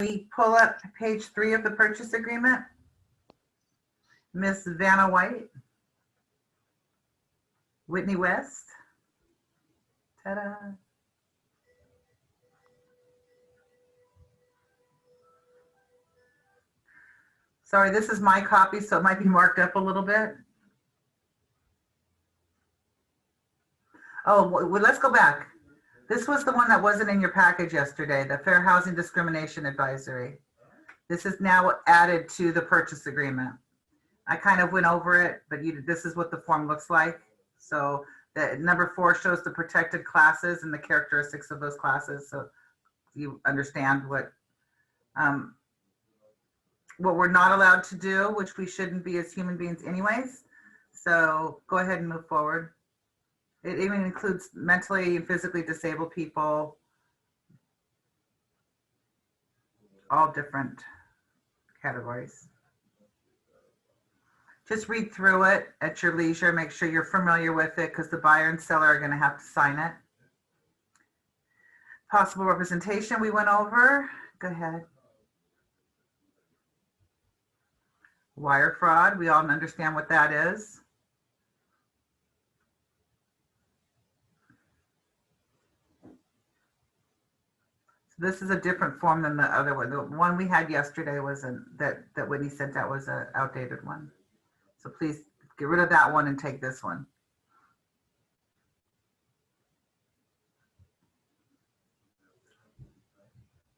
we pull up page 3 of the purchase agreement? Miss Vanna White, Whitney West. Ta-da. Sorry, this is my copy, so it might be marked up a little bit. Oh, well, let's go back. This was the one that wasn't in your package yesterday, the Fair Housing Discrimination Advisory. This is now added to the purchase agreement. I kind of went over it, but this is what the form looks like. So the number 4 shows the protected classes and the characteristics of those classes. So you understand what we're not allowed to do, which we shouldn't be as human beings anyways. So go ahead and move forward. It even includes mentally and physically disabled people, all different categories. Just read through it at your leisure. Make sure you're familiar with it because the buyer and seller are going to have to sign it. Possible representation we went over. Go ahead. Wire fraud, we all understand what that is. So this is a different form than the other one. The one we had yesterday was that Whitney sent out was an outdated one. So please get rid of that one and take this one.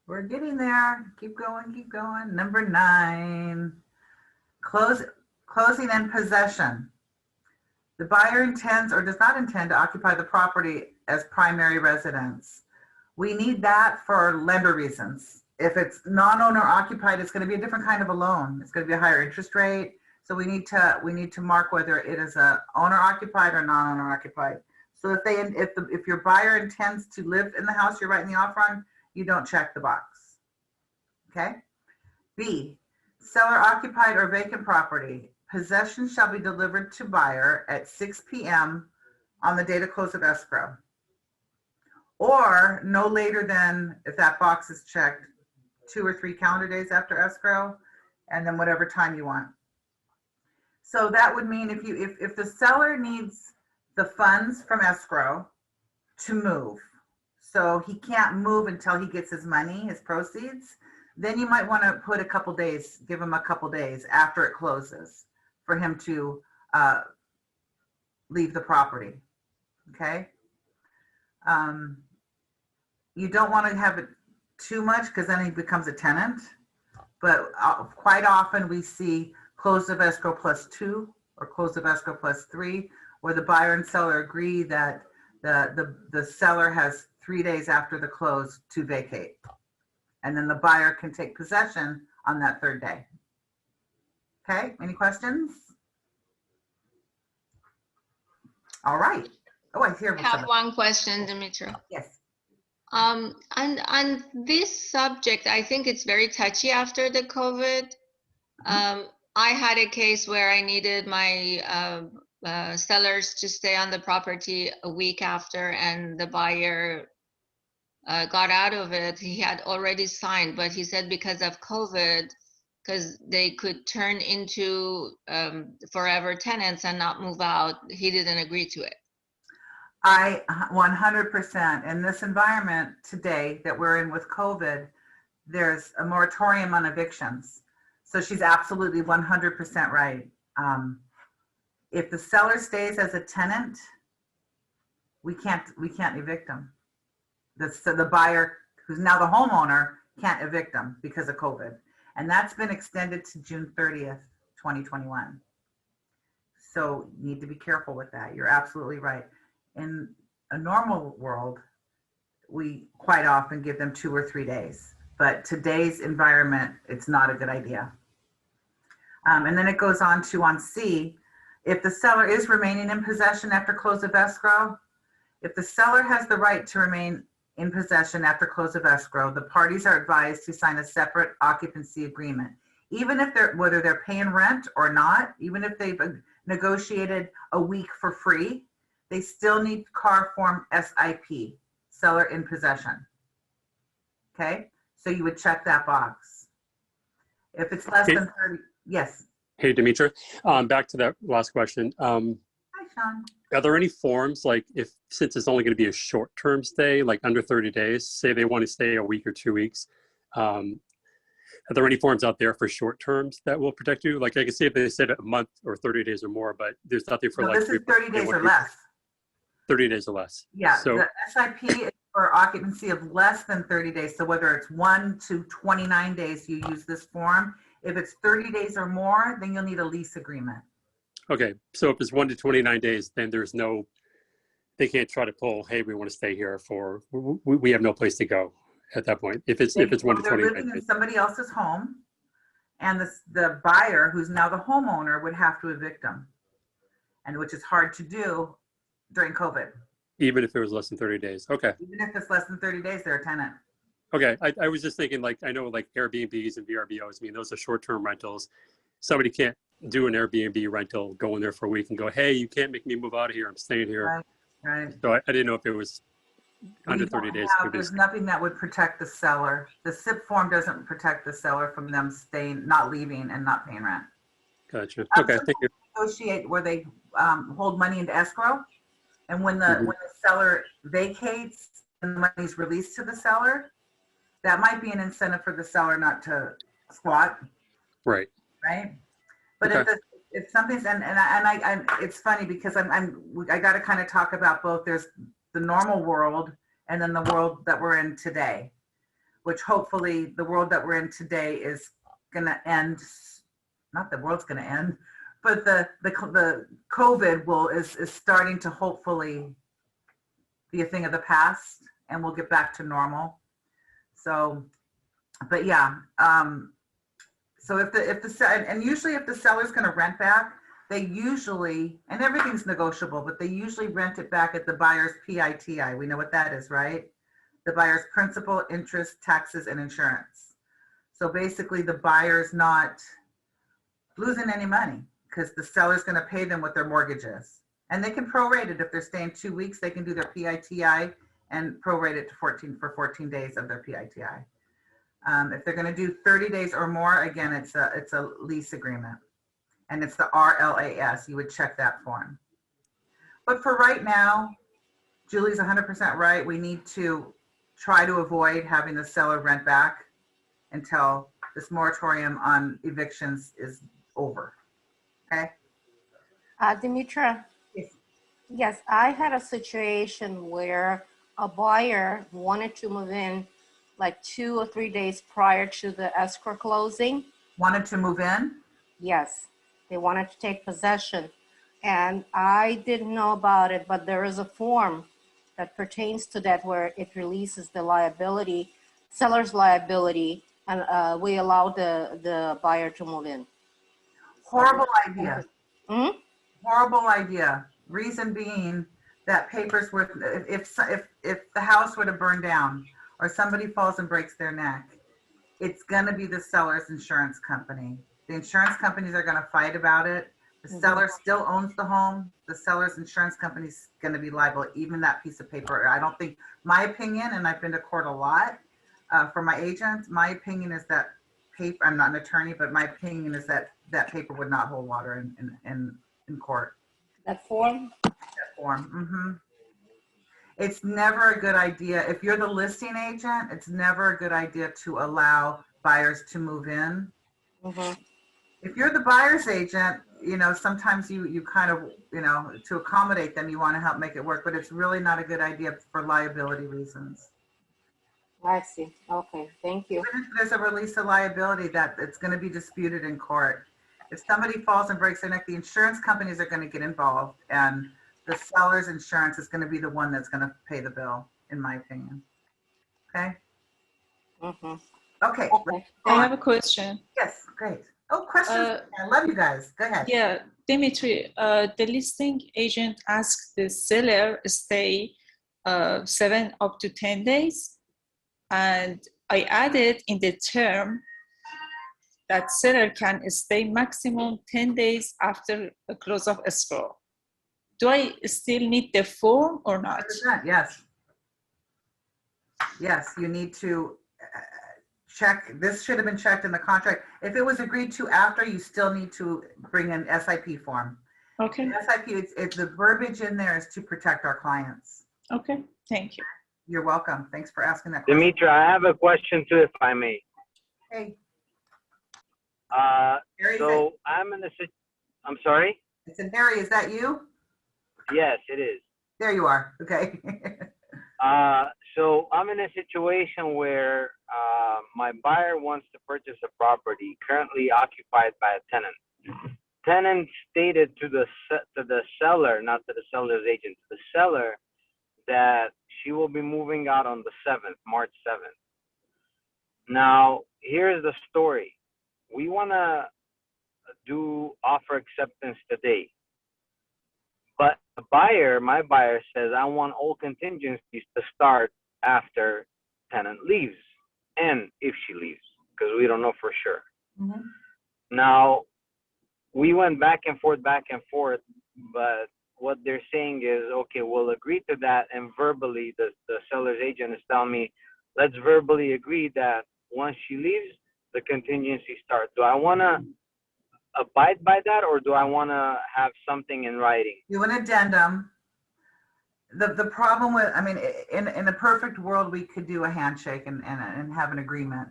We're getting there. Keep going, keep going. Number 9. Closing and possession. The buyer intends or does not intend to occupy the property as primary residence. We need that for lender reasons. If it's non-owner occupied, it's going to be a different kind of a loan. It's going to be a higher interest rate. So we need to mark whether it is a owner occupied or non-owner occupied. So if your buyer intends to live in the house you're writing the offer on, you don't check the box. Okay. B, seller occupied or vacant property. Possession shall be delivered to buyer at 6 p.m. on the date of close of escrow, or no later than, if that box is checked, 2 or 3 calendar days after escrow, and then whatever time you want. So that would mean if the seller needs the funds from escrow to move, so he can't move until he gets his money, his proceeds, then you might want to put a couple days, give him a couple days after it closes for him to leave the property. Okay. You don't want to have it too much because then he becomes a tenant, but quite often we see close of escrow +2 or close of escrow +3, where the buyer and seller agree that the seller has 3 days after the close to vacate. And then the buyer can take possession on that 3rd day. Okay, any questions? All right. Oh, I hear. I have one question, Demetra. Yes. On this subject, I think it's very touchy after the COVID. I had a case where I needed my sellers to stay on the property a week after, and the buyer got out of it. He had already signed, but he said because of COVID, because they could turn into forever tenants and not move out, he didn't agree to it. I 100%. In this environment today that we're in with COVID, there's a moratorium on evictions. So she's absolutely 100% right. If the seller stays as a tenant, we can't evict them. So the buyer, who's now the homeowner, can't evict them because of COVID. And that's been extended to June 30th, 2021. So you need to be careful with that. You're absolutely right. In a normal world, we quite often give them 2 or 3 days. But today's environment, it's not a good idea. And then it goes on C, if the seller is remaining in possession after close of escrow, if the seller has the right to remain in possession after close of escrow, the parties are advised to sign a separate occupancy agreement. Even if whether they're paying rent or not, even if they've negotiated a week for free, they still need CAR form SIP, seller in possession. Okay, So you would check that box. If it's less Okay. than 30, yes. Hey, Demetra, back to that last question. Hi, Sean. Are there any forms, like since it's only going to be a short-term stay, like under 30 days, say they want to stay a week or 2 weeks, are there any forms out there for short terms that will protect you? Like I can see if they said a month or 30 days or more, but there's nothing for No, like this is 30 days or less. 30 days or less. Yeah, So the SIP is for occupancy of less than 30 days. So whether it's 1 to 29 days, you use this form. If it's 30 days or more, then you'll need a lease agreement. okay, so if it's 1 to 29 days, then there's no, they can't try to pull, hey, we want to stay here for, we have no place to go at that point. If it's 1 to They're 29 living in days. somebody else's home, and the buyer, who's now the homeowner, would have to evict them, and which is hard to do during COVID. Even if it was less than 30 days. Okay. Even if it's less than 30 days, they're a tenant. Okay. I was just thinking, like, I know like Airbnbs and VRBOs, I mean, those are short-term rentals. Somebody can't do an Airbnb rental, go in there for a week and go, hey, you can't make me move out of here. I'm staying here. Right. So I didn't know if it was under 30 days. There's nothing that would protect the seller. The SIP form doesn't protect the seller from them staying, not leaving, and not paying rent. Gotcha. Okay, thank you. Negotiate where they hold money into escrow, and when the seller vacates and the money's released to the seller, that might be an incentive for the seller not to squat. Right. Right. But Okay. if something's and I it's funny because I got to kind of talk about both. There's the normal world and then the world that we're in today, which hopefully the world that we're in today is going to end. Not the world's going to end, but the COVID is starting to hopefully be a thing of the past, and we'll get back to normal. So, but yeah. So and usually if the seller's going to rent back, they usually, and everything's negotiable, but they usually rent it back at the buyer's PITI. We know what that is, right? The buyer's principal, interest, taxes, and insurance. So basically the buyer's not losing any money because the seller's going to pay them what their mortgage is. And they can prorate it. If they're staying 2 weeks, they can do their PITI and prorate it to 14 days of their PITI. If they're going to do 30 days or more, again, it's a lease agreement, and it's the RLAS. You would check that form. But for right now, Julie's 100% right. We need to try to avoid having the seller rent back until this moratorium on evictions is over. Okay. Demetra. Yes, I had a situation where a buyer wanted to move in like 2 or 3 days prior to the escrow closing. Wanted to move in? Yes, they wanted to take possession. And I didn't know about it, but there is a form that pertains to that where it releases the liability, seller's liability, and we allow the buyer to move in. Horrible idea. Mm-hmm. Horrible idea. Reason being that paper's worth, if the house were to burn down, or somebody falls and breaks their neck, it's going to be the seller's insurance company. The insurance companies are going to fight about it. The seller still owns the home. The seller's insurance company is going to be liable, even that piece of paper. I don't think, my opinion, and I've been to court a lot for my agents, my opinion is that paper, I'm not an attorney, but my opinion is that that paper would not hold water in court. That form? That form. Mm-hmm. It's never a good idea. If you're the listing agent, it's never a good idea to allow buyers to move in. Mm-hmm. If you're the buyer's agent, sometimes you kind of, to accommodate them, you want to help make it work, but it's really not a good idea for liability reasons. I see. Okay, thank you. Even if there's a release of liability that it's going to be disputed in court. If somebody falls and breaks their neck, the insurance companies are going to get involved, and the seller's insurance is going to be the one that's going to pay the bill, in my opinion. Okay? Mm-hmm. Okay. Okay. I have a question. Yes, great. Oh, questions. I love you guys. Go ahead. Yeah, Dimitri, the listing agent asked the seller stay 7 up to 10 days. And I added in the term that seller can stay maximum 10 days after the close of escrow. Do I still need the form or not? 100%, yes. Yes, you need to, check, this should have been checked in the contract. If it was agreed to after, you still need to bring an SIP form. Okay, SIP, it's the verbiage in there is to protect our clients. okay, thank you. You're welcome. Thanks for asking that question. Demetra, I have a question too, if I may. Hey, Uh, Harry, so I'm in I'm sorry? it's in Harry, is that you? Yes, it is. There you are. Okay. So I'm in a situation where my buyer wants to purchase a property currently occupied by a tenant. Tenant stated to the seller, not to the seller's agent, to the seller, that she will be moving out on the 7th, March 7th. Now, here's the story. We want to do offer acceptance today. But the buyer, my buyer, says, I want all contingencies to start after tenant leaves and if she leaves, because we don't know for sure. Mhm. Now, we went back and forth, but what they're saying is, okay, we'll agree to that. And verbally, the seller's agent is telling me, let's verbally agree that once she leaves, the contingency starts. Do I want to abide by that, or do I want to have something in writing? Do an addendum. The problem with, I mean, in a perfect world, we could do a handshake and have an agreement,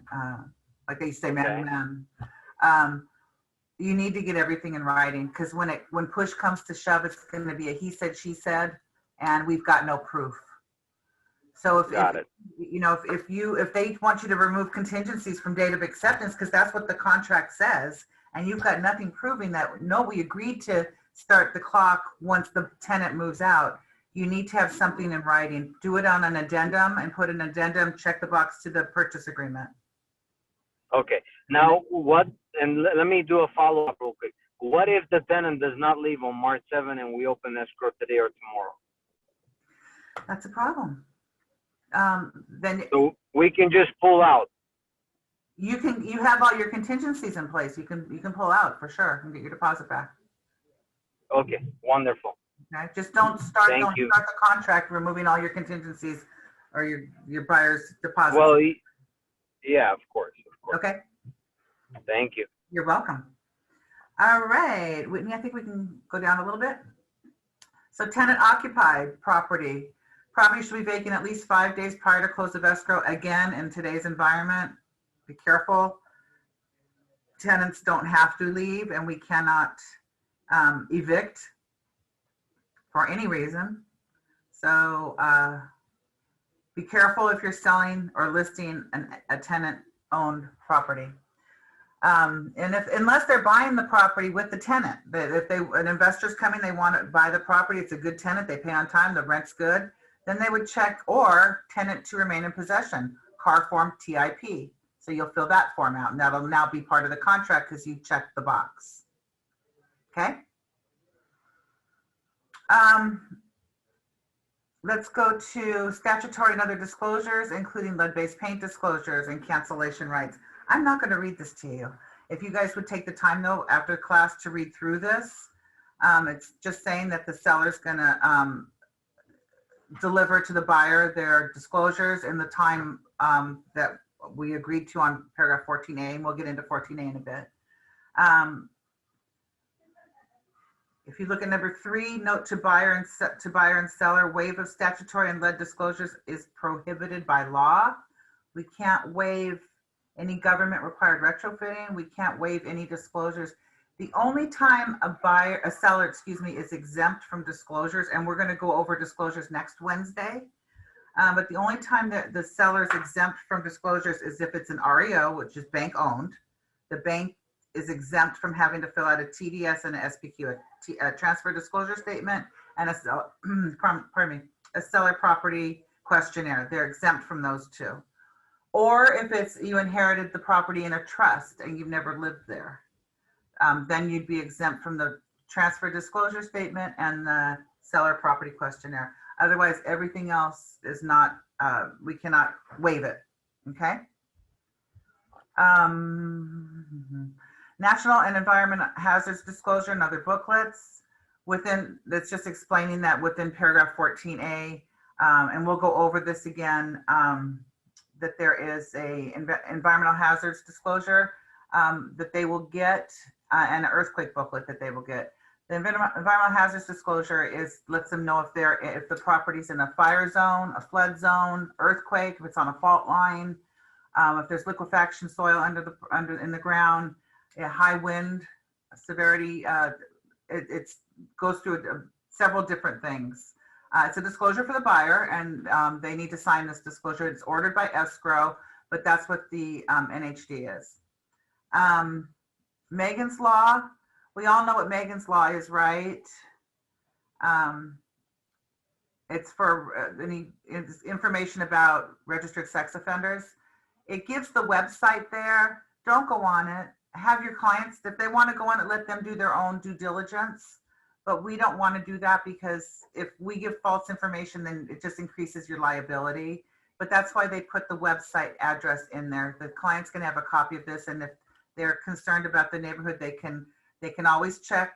like they say, man to man. You need to get everything in writing, because when push comes to shove, it's going to be a he said, she said, and we've got no proof. So if they want you to remove contingencies from date of acceptance, because that's what the contract says, and you've got nothing proving that, no, we agreed to start the clock once the tenant moves out, you need to have something in writing. Do it on an addendum and put an addendum, check the box to the purchase agreement. Okay. Now, let me do a follow-up real quick. What if the tenant does not leave on March 7 and we open escrow today or tomorrow? That's a problem. Then So we can just pull out. you have all your contingencies in place. You can pull out for sure and get your deposit back. Okay, wonderful. Okay, just don't start Thank you. the contract removing all your contingencies or your buyer's deposit. Well, yeah, of course. Okay, Thank you. you're welcome. All right, Whitney, I think we can go down a little bit. So tenant occupied property. Property should be vacant at least 5 days prior to close of escrow. Again, in today's environment, be careful. Tenants don't have to leave, and we cannot evict for any reason. So be careful if you're selling or listing a tenant-owned property. And unless they're buying the property with the tenant, if an investor's coming, they want to buy the property, it's a good tenant, they pay on time, the rent's good, then they would check, or tenant to remain in possession, CAR form TIP. So you'll fill that form out, and that'll now be part of the contract because you checked the box. Okay. Let's go to statutory and other disclosures, including lead-based paint disclosures and cancellation rights. I'm not going to read this to you. If you guys would take the time, though, after class to read through this, it's just saying that the seller's going to deliver to the buyer their disclosures in the time that we agreed to on paragraph 14A, and we'll get into 14A in a bit. If you look at number 3, note to buyer and seller, waive of statutory and lead disclosures is prohibited by law. We can't waive any government required retrofitting. We can't waive any disclosures. The only time a seller is exempt from disclosures, and we're going to go over disclosures next Wednesday. But the only time that the seller is exempt from disclosures is if it's an REO, which is bank owned. The bank is exempt from having to fill out a TDS and an SPQ, a transfer disclosure statement, and a seller property questionnaire. They're exempt from those two. Or if it's you inherited the property in a trust and you've never lived there, then you'd be exempt from the transfer disclosure statement and the seller property questionnaire. Otherwise, everything else is not, we cannot waive it, okay? National and environment hazards disclosure and other booklets. That's just explaining that within paragraph 14A, and we'll go over this again, that there is a environmental hazards disclosure that they will get, and an earthquake booklet that they will get. The environmental hazards disclosure lets them know if the property's in a fire zone, a flood zone, earthquake, if it's on a fault line, if there's liquefaction soil in the ground, a high wind severity. It goes through several different things. It's a disclosure for the buyer, and they need to sign this disclosure. It's ordered by escrow, but that's what the NHD is. Megan's Law. We all know what Megan's Law is, right? It's for any information about registered sex offenders. It gives the website there. Don't go on it. Have your clients, if they want to go on it, let them do their own due diligence. But we don't want to do that, because if we give false information, then it just increases your liability. But that's why they put the website address in there. The client's going to have a copy of this, and if they're concerned about the neighborhood, they can always check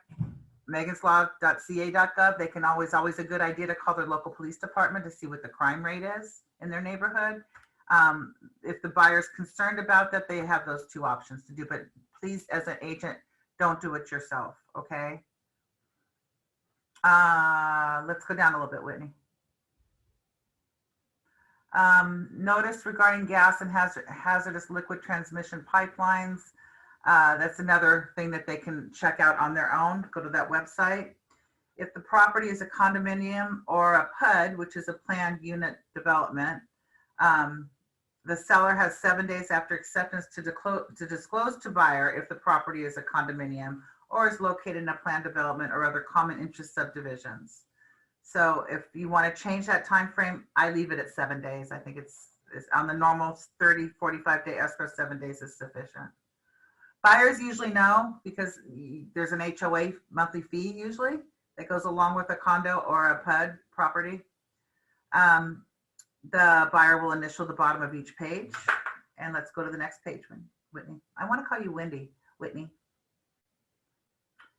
meganslaw.ca.gov. They can always a good idea to call their local police department to see what the crime rate is in their neighborhood. If the buyer's concerned about that, they have those two options to do, but please, as an agent, don't do it yourself, okay? Let's go down a little bit, Whitney. Notice regarding gas and hazardous liquid transmission pipelines. That's another thing that they can check out on their own. Go to that website. If the property is a condominium or a PUD, which is a planned unit development, the seller has 7 days after acceptance to disclose to buyer if the property is a condominium or is located in a planned development or other common interest subdivisions. So if you want to change that time frame, I leave it at 7 days. I think it's on the normal 30, 45-day escrow, 7 days is sufficient. Buyers usually know, because there's an HOA monthly fee usually that goes along with a condo or a PUD property. The buyer will initial the bottom of each page. And let's go to the next page, Whitney. I want to call you Wendy, Whitney.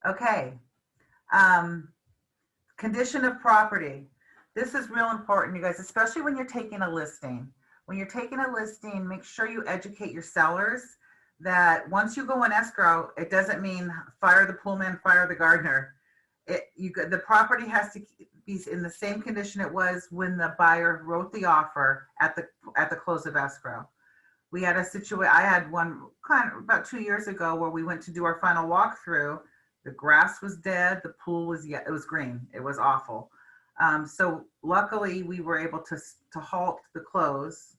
Okay. Condition of property. This is real important, you guys, especially when you're taking a listing. When you're taking a listing, make sure you educate your sellers that once you go in escrow, it doesn't mean fire the poolman, fire the gardener. The property has to be in the same condition it was when the buyer wrote the offer at the close of escrow. We had a situation, I had one kind of about 2 years ago where we went to do our final walkthrough. The grass was dead, the pool was, it was green, it was awful. So luckily we were able to halt the close.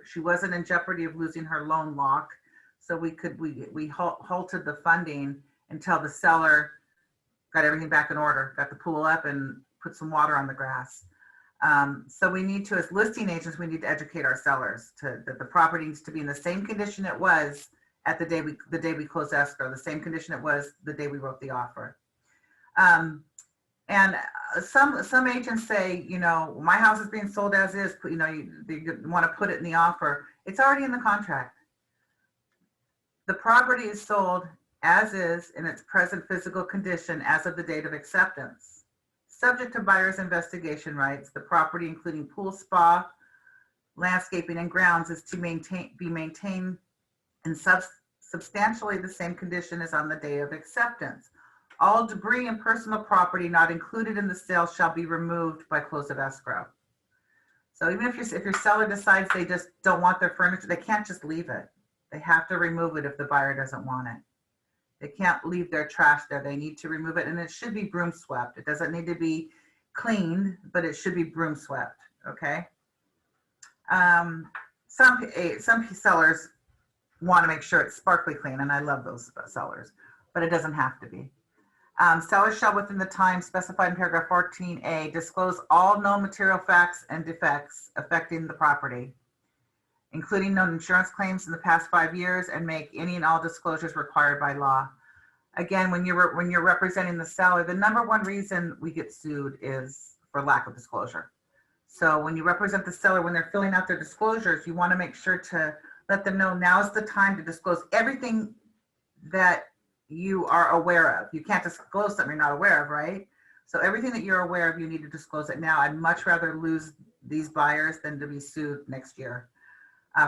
She wasn't in jeopardy of losing her loan lock. So we halted the funding until the seller got everything back in order, got the pool up and put some water on the grass. So we need to, as listing agents, we need to educate our sellers that the property needs to be in the same condition it was at the day we closed escrow, the same condition it was the day we wrote the offer. And some agents say, you know, my house is being sold as is, you know, you want to put it in the offer. It's already in the contract. The property is sold as is in its present physical condition as of the date of acceptance. Subject to buyer's investigation rights, the property, including pool, spa, landscaping, and grounds, is to be maintained in substantially the same condition as on the day of acceptance. All debris and personal property not included in the sale shall be removed by close of escrow. So even if your seller decides they just don't want their furniture, they can't just leave it. They have to remove it if the buyer doesn't want it. They can't leave their trash there. They need to remove it, and it should be broom swept. It doesn't need to be cleaned, but it should be broom swept, okay? Some sellers want to make sure it's sparkly clean, and I love those sellers, but it doesn't have to be. Sellers shall, within the time specified in paragraph 14A, disclose all known material facts and defects affecting the property, including known insurance claims in the past 5 years, and make any and all disclosures required by law. Again, when you're representing the seller, the number one reason we get sued is for lack of disclosure. So when you represent the seller, when they're filling out their disclosures, you want to make sure to let them know now's the time to disclose everything that you are aware of. You can't disclose something you're not aware of, right? So everything that you're aware of, you need to disclose it now. I'd much rather lose these buyers than to be sued next year.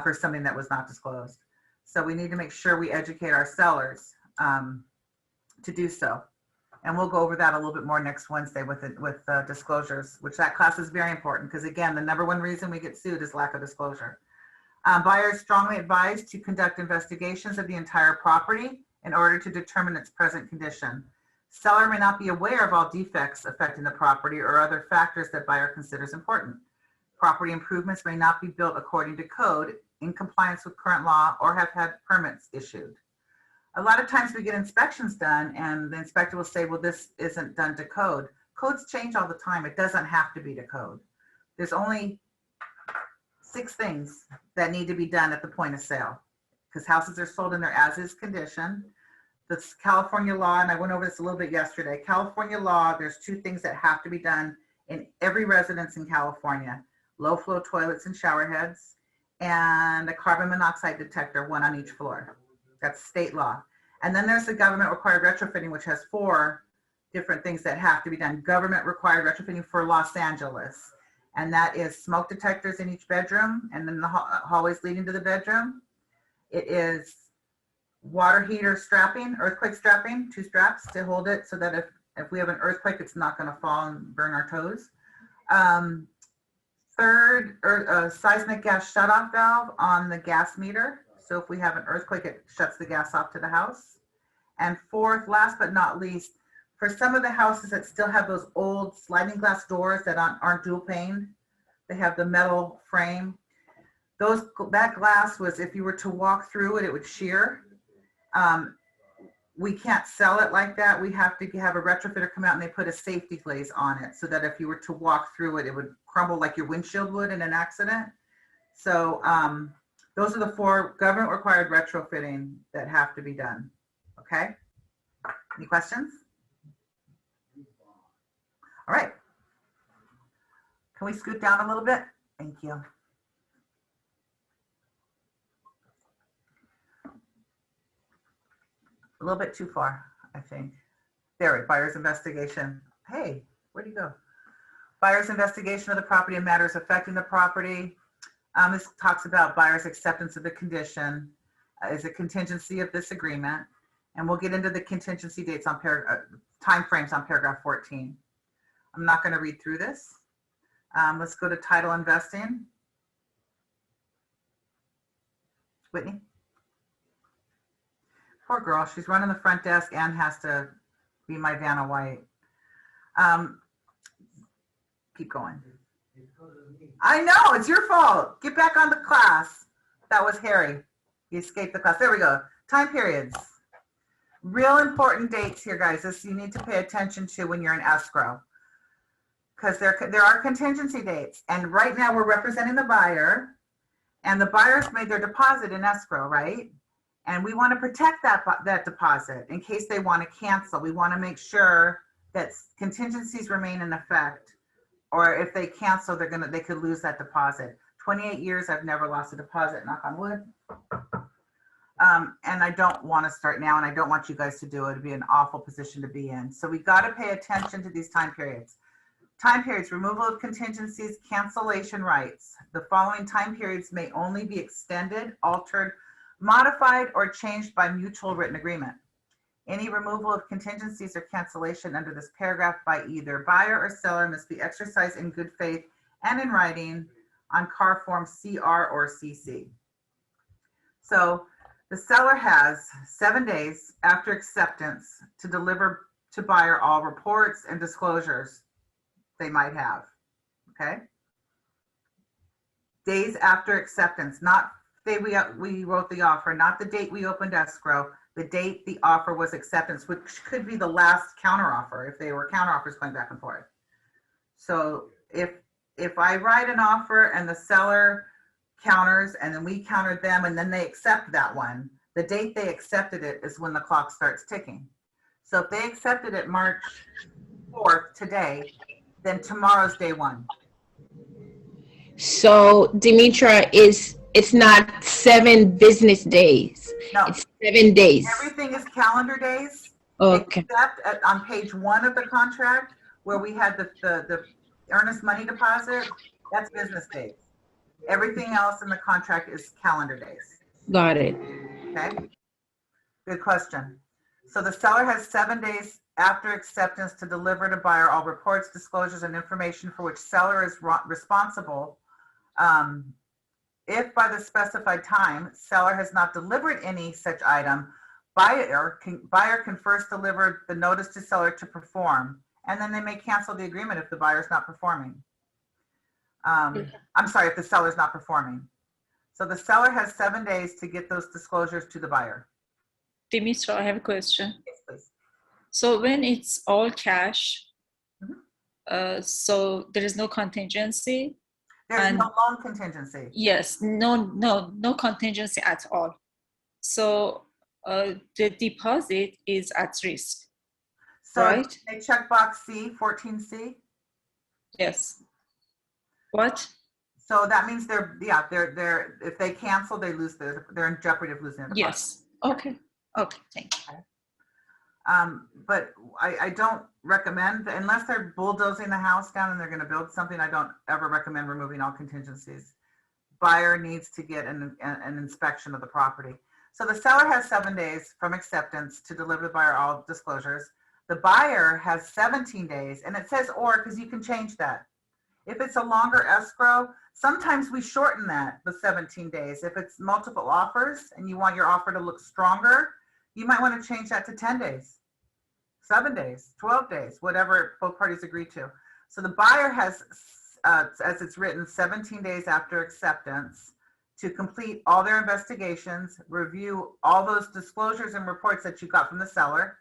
for something that was not disclosed. So we need to make sure we educate our sellers to do so. And we'll go over that a little bit more next Wednesday with disclosures, which that class is very important because, again, the number one reason we get sued is lack of disclosure. Buyers strongly advised to conduct investigations of the entire property in order to determine its present condition. Seller may not be aware of all defects affecting the property or other factors that buyer considers important. Property improvements may not be built according to code, in compliance with current law, or have had permits issued. A lot of times we get inspections done and the inspector will say, well, this isn't done to code. Codes change all the time. It doesn't have to be to code. There's only 6 things that need to be done at the point of sale because houses are sold in their as-is condition. That's California law, and I went over this a little bit yesterday. California law, there's 2 things that have to be done in every residence in California: low flow toilets and shower heads, and a carbon monoxide detector, 1 on each floor. That's state law. And then there's the government required retrofitting, which has 4 different things that have to be done. Government required retrofitting for Los Angeles. And that is smoke detectors in each bedroom and then the hallways leading to the bedroom. It is water heater strapping, earthquake strapping, 2 straps to hold it so that if we have an earthquake, it's not going to fall and burn our toes. Third, seismic gas shutoff valve on the gas meter. So if we have an earthquake, it shuts the gas off to the house. And 4th, last but not least, for some of the houses that still have those old sliding glass doors that aren't dual paned, they have the metal frame. That glass was, if you were to walk through it, it would shear. We can't sell it like that. We have to have a retrofitter come out and they put a safety glaze on it so that if you were to walk through it, it would crumble like your windshield would in an accident. So those are the 4 government required retrofitting that have to be done. Okay. Any questions? All right. Can we scoot down a little bit? Thank you. A little bit too far, I think. There, buyer's investigation. Hey, where'd you go? Buyer's investigation of the property and matters affecting the property. This talks about buyer's acceptance of the condition is a contingency of this agreement. And we'll get into the contingency dates on time frames on paragraph 14. I'm not going to read through this. Let's go to title investing. Whitney. Poor girl, she's running the front desk and has to be my Vanna White. Keep going. I know, it's your fault. Get back on the class. That was Harry. He escaped the class. There we go. Time periods. Real important dates here, guys. This you need to pay attention to when you're in escrow. Because there are contingency dates. And right now we're representing the buyer. And the buyer's made their deposit in escrow, right? And we want to protect that deposit in case they want to cancel. We want to make sure that contingencies remain in effect, or if they cancel, they could lose that deposit. 28 years, I've never lost a deposit, knock on wood. And I don't want to start now, and I don't want you guys to do it. It'd be an awful position to be in. So we got to pay attention to these time periods. Time periods: removal of contingencies, cancellation rights. The following time periods may only be extended, altered, modified, or changed by mutual written agreement. Any removal of contingencies or cancellation under this paragraph by either buyer or seller must be exercised in good faith and in writing on CAR form CR or CC. So the seller has 7 days after acceptance to deliver to buyer all reports and disclosures they might have, okay? Days after acceptance, not the day we wrote the offer, not the date we opened escrow, the date the offer was acceptance, which could be the last counteroffer if they were counteroffers going back and forth. So if I write an offer and the seller counters and then we countered them and then they accept that one, the date they accepted it is when the clock starts ticking. So if they accepted it March 4th today, then tomorrow's day 1. So Demetra, it's not 7 business days. No, it's 7 days. everything is calendar days. Okay. Except on page 1 of the contract where we had the earnest money deposit, that's business days. Everything else in the contract is calendar days. Got it. Okay, good question. So the seller has 7 days after acceptance to deliver to buyer all reports, disclosures, and information for which seller is responsible. If by the specified time, seller has not delivered any such item, buyer can first deliver the notice to seller to perform, and then they may cancel the agreement if the buyer's not performing. I'm sorry, if the seller's not performing. So the seller has 7 days to get those disclosures to the buyer. Demetra, I have a question. Yes, please. So when it's all cash, Mhm. so there is no contingency? There's And- no loan contingency. Yes, no contingency at all. So the deposit is at risk, So right? they check box C, 14C. Yes. What? So that means they're if they cancel, they lose they're in jeopardy of losing their deposit. Yes. Okay. Okay. Thank you. But I don't recommend, unless they're bulldozing the house down and they're going to build something, I don't ever recommend removing all contingencies. Buyer needs to get an inspection of the property. So the seller has 7 days from acceptance to deliver the buyer all disclosures. The buyer has 17 days, and it says or because you can change that. If it's a longer escrow, sometimes we shorten that, the 17 days. If it's multiple offers and you want your offer to look stronger, you might want to change that to 10 days, 7 days, 12 days, whatever both parties agree to. So the buyer has, as it's written, 17 days after acceptance to complete all their investigations, review all those disclosures and reports that you got from the seller.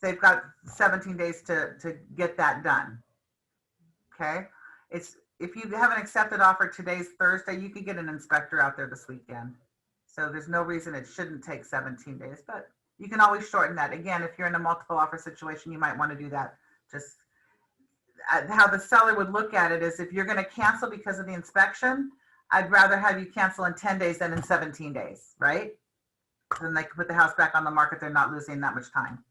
They've got 17 days to get that done. Okay. If you have an accepted offer, today's Thursday, you could get an inspector out there this weekend. So there's no reason it shouldn't take 17 days, but you can always shorten that. Again, if you're in a multiple offer situation, you might want to do that. Just how the seller would look at it is if you're going to cancel because of the inspection, I'd rather have you cancel in 10 days than in 17 days, right? Then they can put the house back on the market. They're not losing that much time.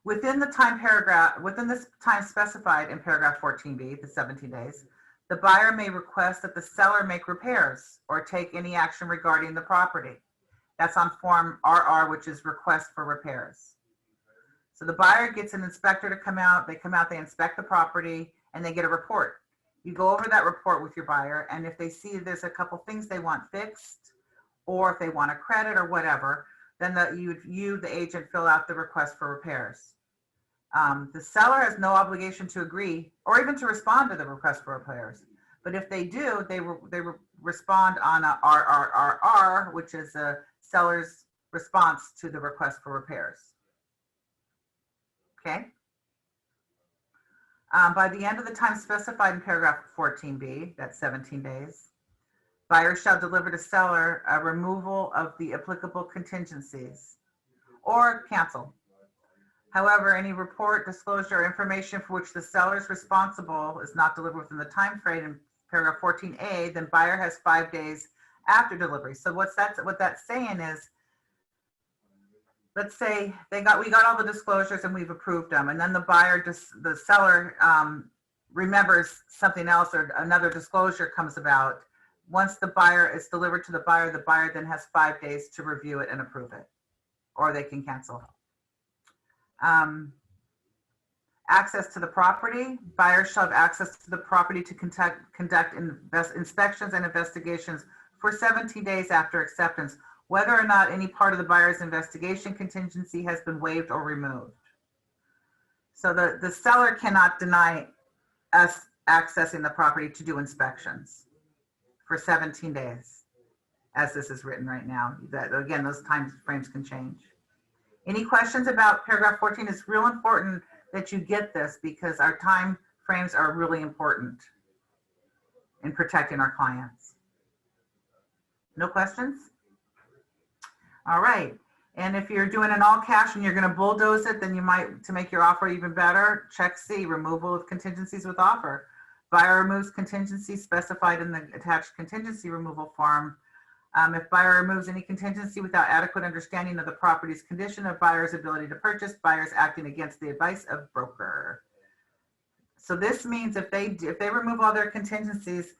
Within this time specified in paragraph 14B, the 17 days, the buyer may request that the seller make repairs or take any action regarding the property. That's on form RR, which is request for repairs. So the buyer gets an inspector to come out, they inspect the property, and they get a report. You go over that report with your buyer, and if they see there's a couple things they want fixed, or if they want a credit or whatever, then you, the agent, fill out the request for repairs. The seller has no obligation to agree or even to respond to the request for repairs. But if they do, they respond on a RRRR, which is a seller's response to the request for repairs. Okay. By the end of the time specified in paragraph 14B, that's 17 days, buyer shall deliver to seller a removal of the applicable contingencies or cancel. However, any report, disclosure, or information for which the seller is responsible is not delivered within the time frame in paragraph 14A, then buyer has 5 days after delivery. So what that's saying is, let's say we got all the disclosures and we've approved them, and then the seller remembers something else or another disclosure comes about. Once the buyer is delivered to the buyer then has 5 days to review it and approve it, or they can cancel. Access to the property. Buyers shall have access to the property to conduct inspections and investigations for 17 days after acceptance, whether or not any part of the buyer's investigation contingency has been waived or removed. So the seller cannot deny us accessing the property to do inspections for 17 days, as this is written right now. Again, those time frames can change. Any questions about paragraph 14? It's real important that you get this because our time frames are really important in protecting our clients. No questions? All right. And if you're doing an all cash and you're going to bulldoze it, then you might, to make your offer even better, check C, removal of contingencies with offer. Buyer removes contingencies specified in the attached contingency removal form. If buyer removes any contingency without adequate understanding of the property's condition of buyer's ability to purchase, buyer's acting against the advice of broker. So this means if they remove all their contingencies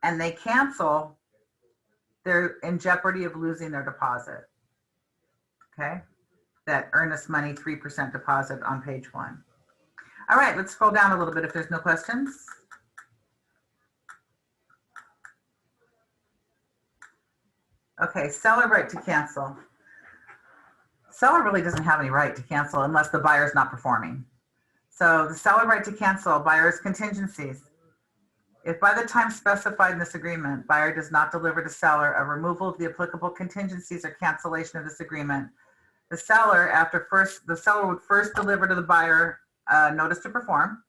and they cancel, they're in jeopardy of losing their deposit. Okay, that earnest money 3% deposit on page 1. All right, let's scroll down a little bit if there's no questions. Okay, seller right to cancel. Seller really doesn't have any right to cancel unless the buyer is not performing. So the seller right to cancel, buyer's contingencies. If by the time specified in this agreement, buyer does not deliver to seller a removal of the applicable contingencies or cancellation of this agreement, the seller would first deliver to the buyer a notice to perform.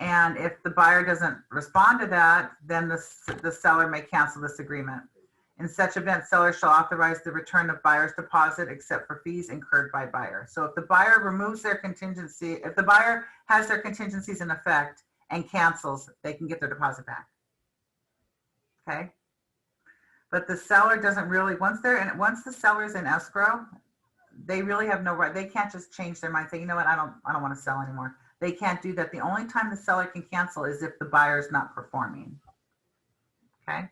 And if the buyer doesn't respond to that, then the seller may cancel this agreement. In such event, seller shall authorize the return of buyer's deposit except for fees incurred by buyer. So if the buyer removes their contingency, if the buyer has their contingencies in effect and cancels, they can get their deposit back. Okay? But the seller doesn't really, once the seller's in escrow, they really have no right. They can't just change their mind, say, you know what, I don't want to sell anymore. They can't do that. The only time the seller can cancel is if the buyer's not performing. Okay?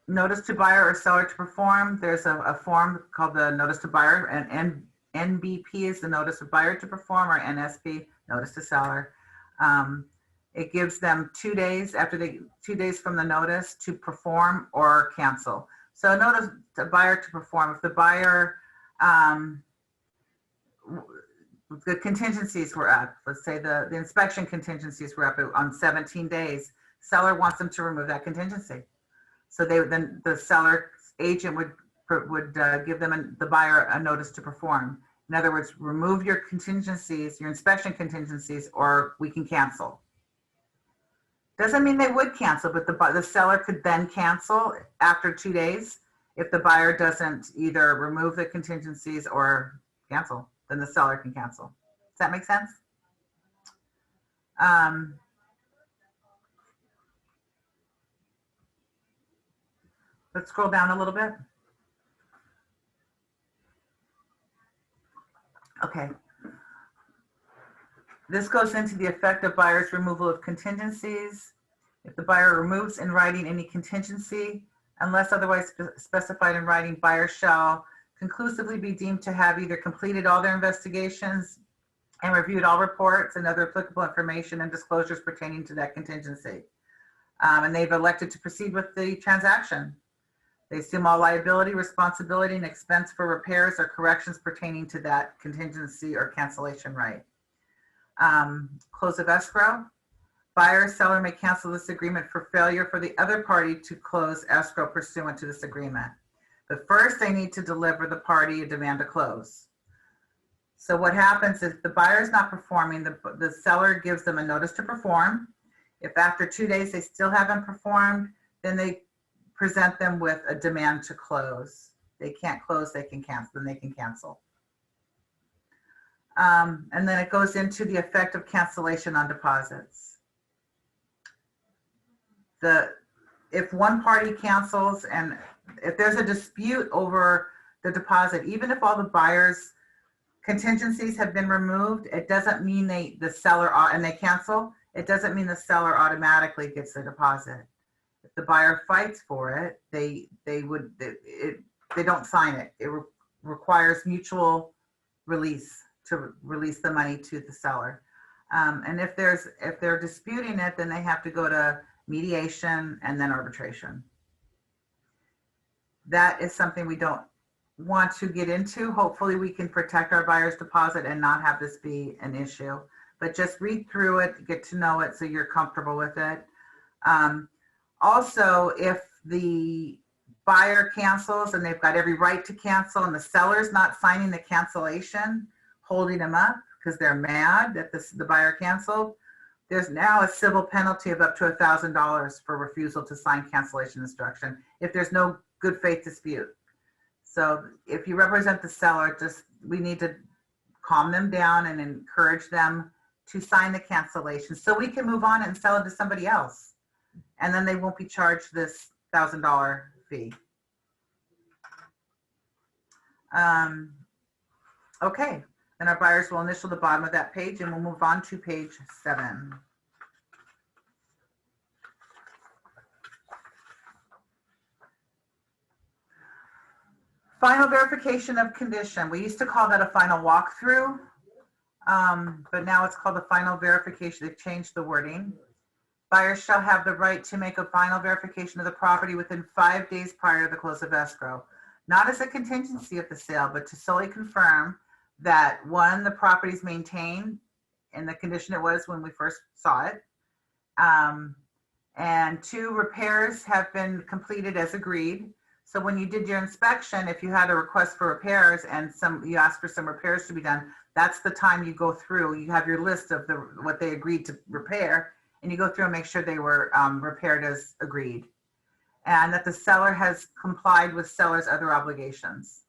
Notice to buyer or seller to perform. There's a form called the notice to buyer, and NBP is the notice of buyer to perform, or NSP, notice to seller. It gives them 2 days after 2 days from the notice to perform or cancel. So notice to buyer to perform. If the buyer, the contingencies were up, let's say the inspection contingencies were up on 17 days, seller wants them to remove that contingency. So then the seller agent would give them the buyer a notice to perform. In other words, remove your contingencies, your inspection contingencies, or we can cancel. Doesn't mean they would cancel, but the seller could then cancel after 2 days. If the buyer doesn't either remove the contingencies or cancel, then the seller can cancel. Does that make sense? Let's scroll down a little bit. Okay. This goes into the effect of buyer's removal of contingencies. If the buyer removes in writing any contingency, unless otherwise specified in writing, buyer shall conclusively be deemed to have either completed all their investigations and reviewed all reports and other applicable information and disclosures pertaining to that contingency. And they've elected to proceed with the transaction. They assume all liability, responsibility, and expense for repairs or corrections pertaining to that contingency or cancellation right. Close of escrow. Buyer or seller may cancel this agreement for failure for the other party to close escrow pursuant to this agreement. But first, they need to deliver the party a demand to close. So what happens is the buyer is not performing, the seller gives them a notice to perform. If after 2 days they still haven't performed, then they present them with a demand to close. They can't close, they can cancel, then they can cancel. And then it goes into the effect of cancellation on deposits. If one party cancels and if there's a dispute over the deposit, even if all the buyer's contingencies have been removed, it doesn't mean the seller, and they cancel, it doesn't mean the seller automatically gets the deposit. If the buyer fights for it, they don't sign it. It requires mutual release to release the money to the seller. And if they're disputing it, then they have to go to mediation and then arbitration. That is something we don't want to get into. Hopefully we can protect our buyer's deposit and not have this be an issue, but just read through it, get to know it so you're comfortable with it. Also, if the buyer cancels and they've got every right to cancel and the seller's not signing the cancellation, holding them up because they're mad that the buyer canceled, there's now a civil penalty of up to $1,000 for refusal to sign cancellation instruction if there's no good faith dispute. So if you represent the seller, we need to calm them down and encourage them to sign the cancellation so we can move on and sell it to somebody else. And then they won't be charged this $1,000 fee. Okay, And our buyers will initial the bottom of that page, and we'll move on to page 7. Final verification of condition. We used to call that a final walkthrough, but now it's called a final verification. They've changed the wording. Buyers shall have the right to make a final verification of the property within 5 days prior to the close of escrow, not as a contingency of the sale, but to solely confirm that, 1, the property is maintained in the condition it was when we first saw it, and 2, repairs have been completed as agreed. So when you did your inspection, if you had a request for repairs and you asked for some repairs to be done, that's the time you go through. You have your list of what they agreed to repair, and you go through and make sure they were repaired as agreed, and that the seller has complied with seller's other obligations.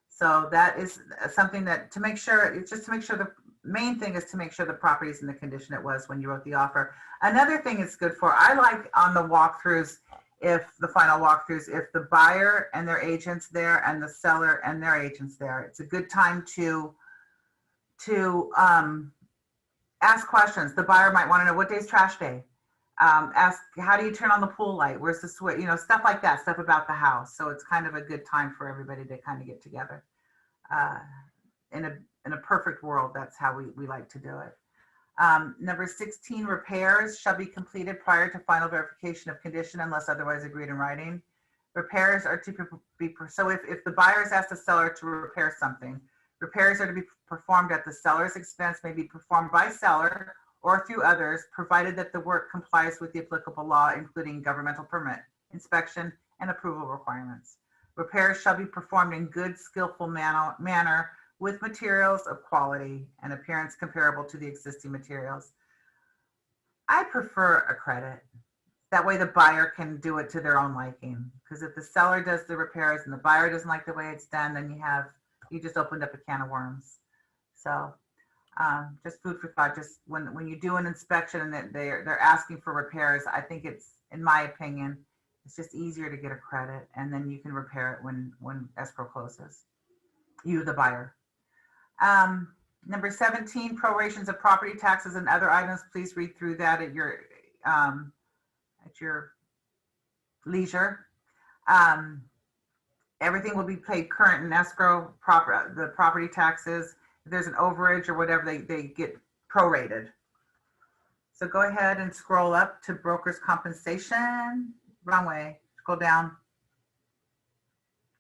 So that is something that, to make sure, it's just to make sure, the main thing is to make sure the property is in the condition it was when you wrote the offer. Another thing it's good for, I like on the walkthroughs, if the final walkthroughs, if the buyer and their agents there and the seller and their agents there, it's a good time to ask questions. The buyer might want to know, what day's trash day? Ask, how do you turn on the pool light? Where's the switch? You know, stuff like that, stuff about the house. So it's kind of a good time for everybody to kind of get together. In a perfect world, that's how we like to do it. Number 16, repairs shall be completed prior to final verification of condition unless otherwise agreed in writing. Repairs are to be, so if the buyer has asked the seller to repair something, repairs are to be performed at the seller's expense, may be performed by seller or through others, provided that the work complies with the applicable law, including governmental permit, inspection, and approval requirements. Repairs shall be performed in good, skillful manner with materials of quality and appearance comparable to the existing materials. I prefer a credit. That way the buyer can do it to their own liking. Because if the seller does the repairs and the buyer doesn't like the way it's done, then you just opened up a can of worms. So just food for thought. Just when you do an inspection and they're asking for repairs, I think it's, in my opinion, it's just easier to get a credit, and then you can repair it when escrow closes. You, the buyer. Number 17, prorations of property taxes and other items. Please read through that at your leisure. Everything will be paid current in escrow. The property taxes, if there's an overage or whatever, they get prorated. So go ahead and scroll up to broker's compensation. Wrong way. Scroll down.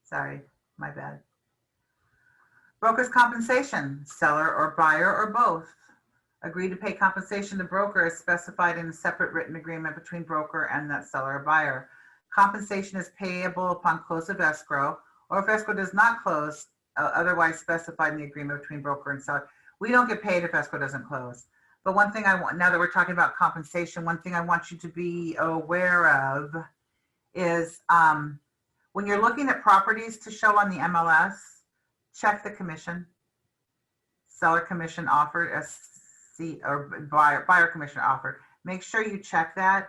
Sorry, my bad. Broker's compensation, seller or buyer or both. Agree to pay compensation to broker as specified in a separate written agreement between broker and that seller or buyer. Compensation is payable upon close of escrow, or if escrow does not close, otherwise specified in the agreement between broker and seller. We don't get paid if escrow doesn't close. But one thing I want, now that we're talking about compensation, one thing I want you to be aware of is when you're looking at properties to show on the MLS, check the commission, seller commission offered, or buyer commission offered. Make sure you check that.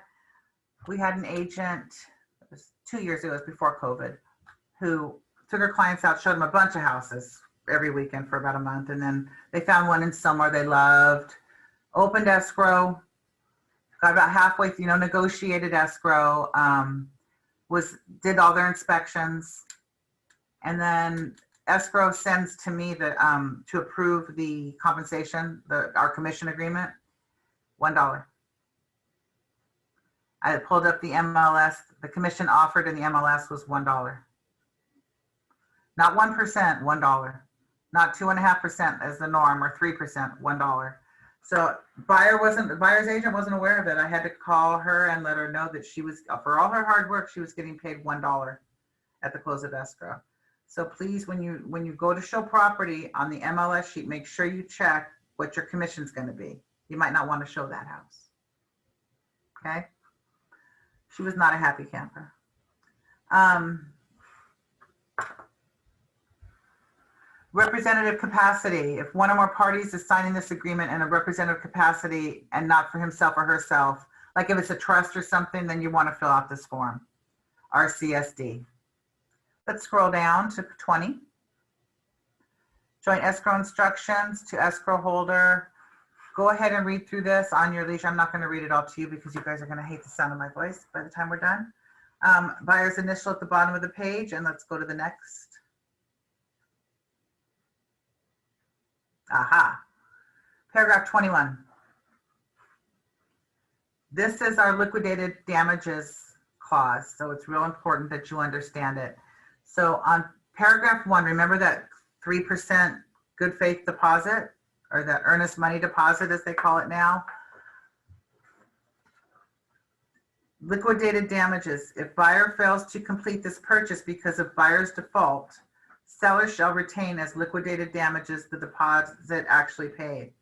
We had an agent, it was 2 years ago, it was before COVID, who took her clients out, showed them a bunch of houses every weekend for about a month, and then they found one in somewhere they loved, opened escrow, got about halfway through, negotiated escrow, did all their inspections, and then escrow sends to me to approve the compensation, our commission agreement, $1. I pulled up the MLS, the commission offered in the MLS was $1. Not 1%, $1. Not 2.5% as the norm, or 3%, $1. So the buyer's agent wasn't aware of it. I had to call her and let her know that she was, for all her hard work, she was getting paid $1 at the close of escrow. So please, when you go to show property on the MLS sheet, make sure you check what your commission's going to be. You might not want to show that house. Okay? She was not a happy camper. Representative capacity. If one or more parties is signing this agreement in a representative capacity and not for himself or herself, like if it's a trust or something, then you want to fill out this form, RCSD. Let's scroll down to 20. Joint escrow instructions to escrow holder. Go ahead and read through this on your leisure. I'm not going to read it all to you because you guys are going to hate the sound of my voice by the time we're done. Buyer's initial at the bottom of the page, and let's go to the next. Aha. Paragraph 21. This is our liquidated damages clause, so it's real important that you understand it. So on paragraph 1, remember that 3% good faith deposit, or the earnest money deposit as they call it now? Liquidated damages. If buyer fails to complete this purchase because of buyer's default, seller shall retain as liquidated damages the deposit actually paid.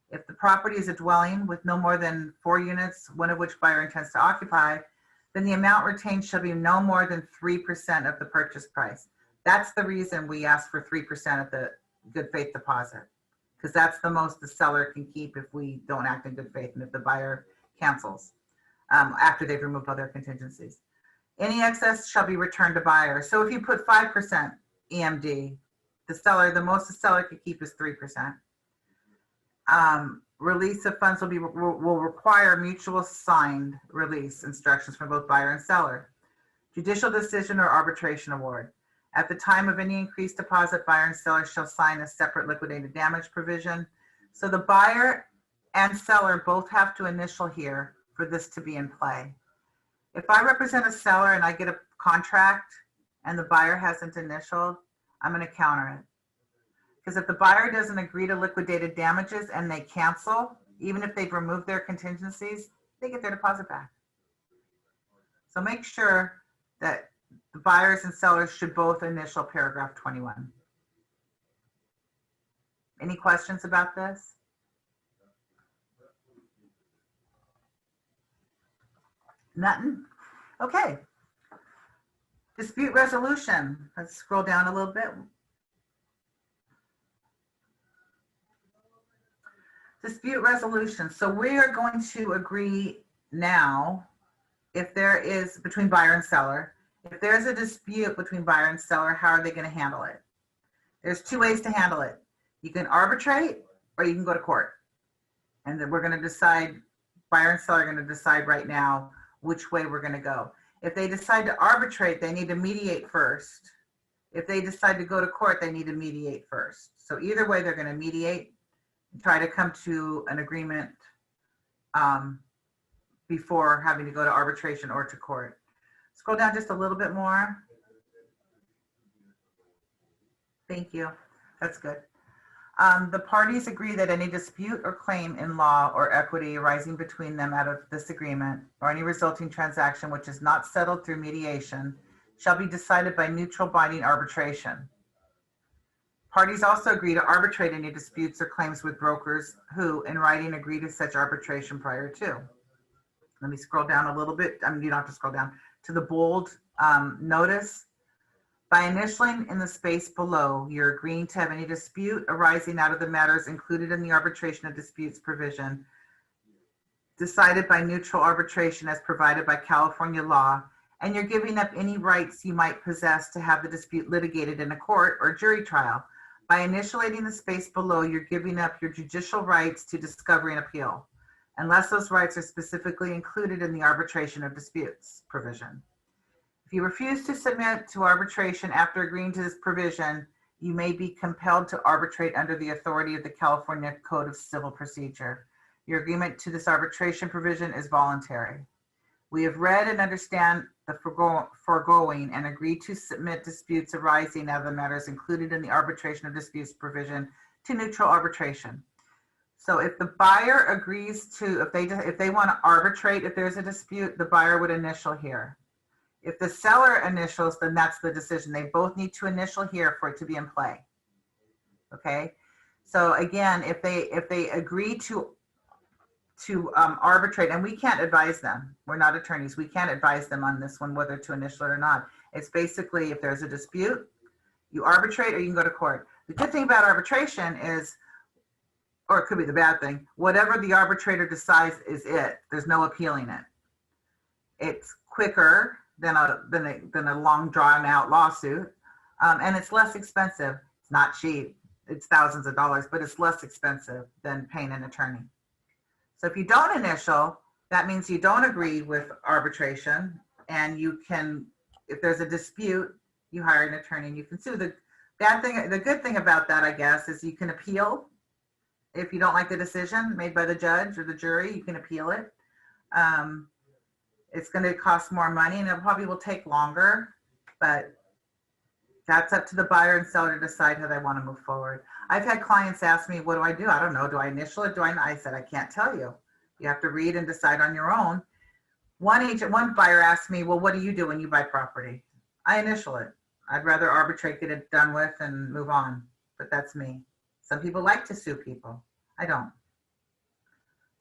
If the property is a dwelling with no more than 4 units, one of which buyer intends to occupy, then the amount retained shall be no more than 3% of the purchase price. That's the reason we ask for 3% of the good faith deposit, because that's the most the seller can keep if we don't act in good faith and if the buyer cancels after they've removed all their contingencies. Any excess shall be returned to buyer. So if you put 5% EMD, the most the seller could keep is 3%. Release of funds will require mutual signed release instructions from both buyer and seller. Judicial decision or arbitration award. At the time of any increased deposit, buyer and seller shall sign a separate liquidated damage provision. So the buyer and seller both have to initial here for this to be in play. If I represent a seller and I get a contract and the buyer hasn't initialed, I'm going to counter it. Because if the buyer doesn't agree to liquidated damages and they cancel, even if they've removed their contingencies, they get their deposit back. So make sure that the buyers and sellers should both initial paragraph 21. Any questions about this? Nothing? Okay. Dispute resolution. Let's scroll down a little bit. Dispute resolution. So we are going to agree now if there is between buyer and seller. If there's a dispute between buyer and seller, how are they going to handle it? There's 2 ways to handle it. You can arbitrate or you can go to court. And then we're going to decide, buyer and seller are going to decide right now which way we're going to go. If they decide to arbitrate, they need to mediate first. If they decide to go to court, they need to mediate first. So either way, they're going to mediate and try to come to an agreement before having to go to arbitration or to court. Scroll down just a little bit more. Thank you. That's good. The parties agree that any dispute or claim in law or equity arising between them out of this agreement or any resulting transaction which is not settled through mediation shall be decided by neutral binding arbitration. Parties also agree to arbitrate any disputes or claims with brokers who, in writing, agree to such arbitration prior to. Let me scroll down a little bit. I mean, you don't have to scroll down to the bold notice. By initialing in the space below, you're agreeing to have any dispute arising out of the matters included in the arbitration of disputes provision decided by neutral arbitration as provided by California law, and you're giving up any rights you might possess to have the dispute litigated in a court or jury trial. By initiating the space below, you're giving up your judicial rights to discovery and appeal, unless those rights are specifically included in the arbitration of disputes provision. If you refuse to submit to arbitration after agreeing to this provision, you may be compelled to arbitrate under the authority of the California Code of Civil Procedure. Your agreement to this arbitration provision is voluntary. We have read and understand the foregoing and agree to submit disputes arising out of the matters included in the arbitration of disputes provision to neutral arbitration. So if the buyer agrees to, if they want to arbitrate, if there's a dispute, the buyer would initial here. If the seller initials, then that's the decision. They both need to initial here for it to be in play. Okay. So again, if they agree to arbitrate, and we can't advise them, we're not attorneys, we can't advise them on this one whether to initial it or not. It's basically if there's a dispute, you arbitrate or you can go to court. The good thing about arbitration is, or it could be the bad thing, whatever the arbitrator decides is it. There's no appealing it. It's quicker than a long drawn out lawsuit, and it's less expensive. It's not cheap. it's thousands of dollars, but it's less expensive than paying an attorney. So if you don't initial, that means you don't agree with arbitration, and you can, if there's a dispute, you hire an attorney and you can sue. The good thing about that, I guess, is you can appeal. If you don't like the decision made by the judge or the jury, you can appeal it. It's going to cost more money, and it probably will take longer, but that's up to the buyer and seller to decide how they want to move forward. I've had clients ask me, what do I do? I don't know. Do I initial it? Do I not? I said, I can't tell you. You have to read and decide on your own. One buyer asked me, well, what do you do when you buy property? I initial it. I'd rather arbitrate, get it done with, and move on. But that's me. Some people like to sue people. I don't.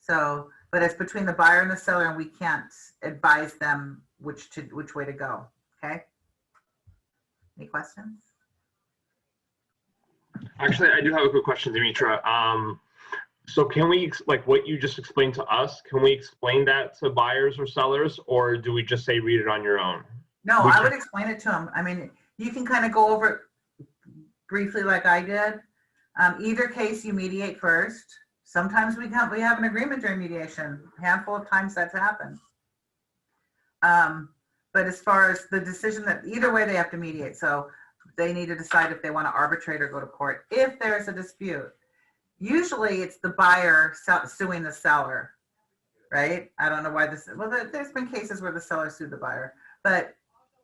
So, but it's between the buyer and the seller, and we can't advise them which way to go. Okay. Any questions? Actually, I do have a quick question, Demetra. So can we, like what you just explained to us, can we explain that to buyers or sellers, or do we just say read it on your own? No, I would explain it to them. I mean, you can kind of go over it briefly like I did. Either case, you mediate first. Sometimes we have an agreement during mediation. A handful of times that's happened. But as far as the decision, that either way they have to mediate. So they need to decide if they want to arbitrate or go to court. If there's a dispute, usually it's the buyer suing the seller, right? I don't know why this, well, there's been cases where the seller sued the buyer, but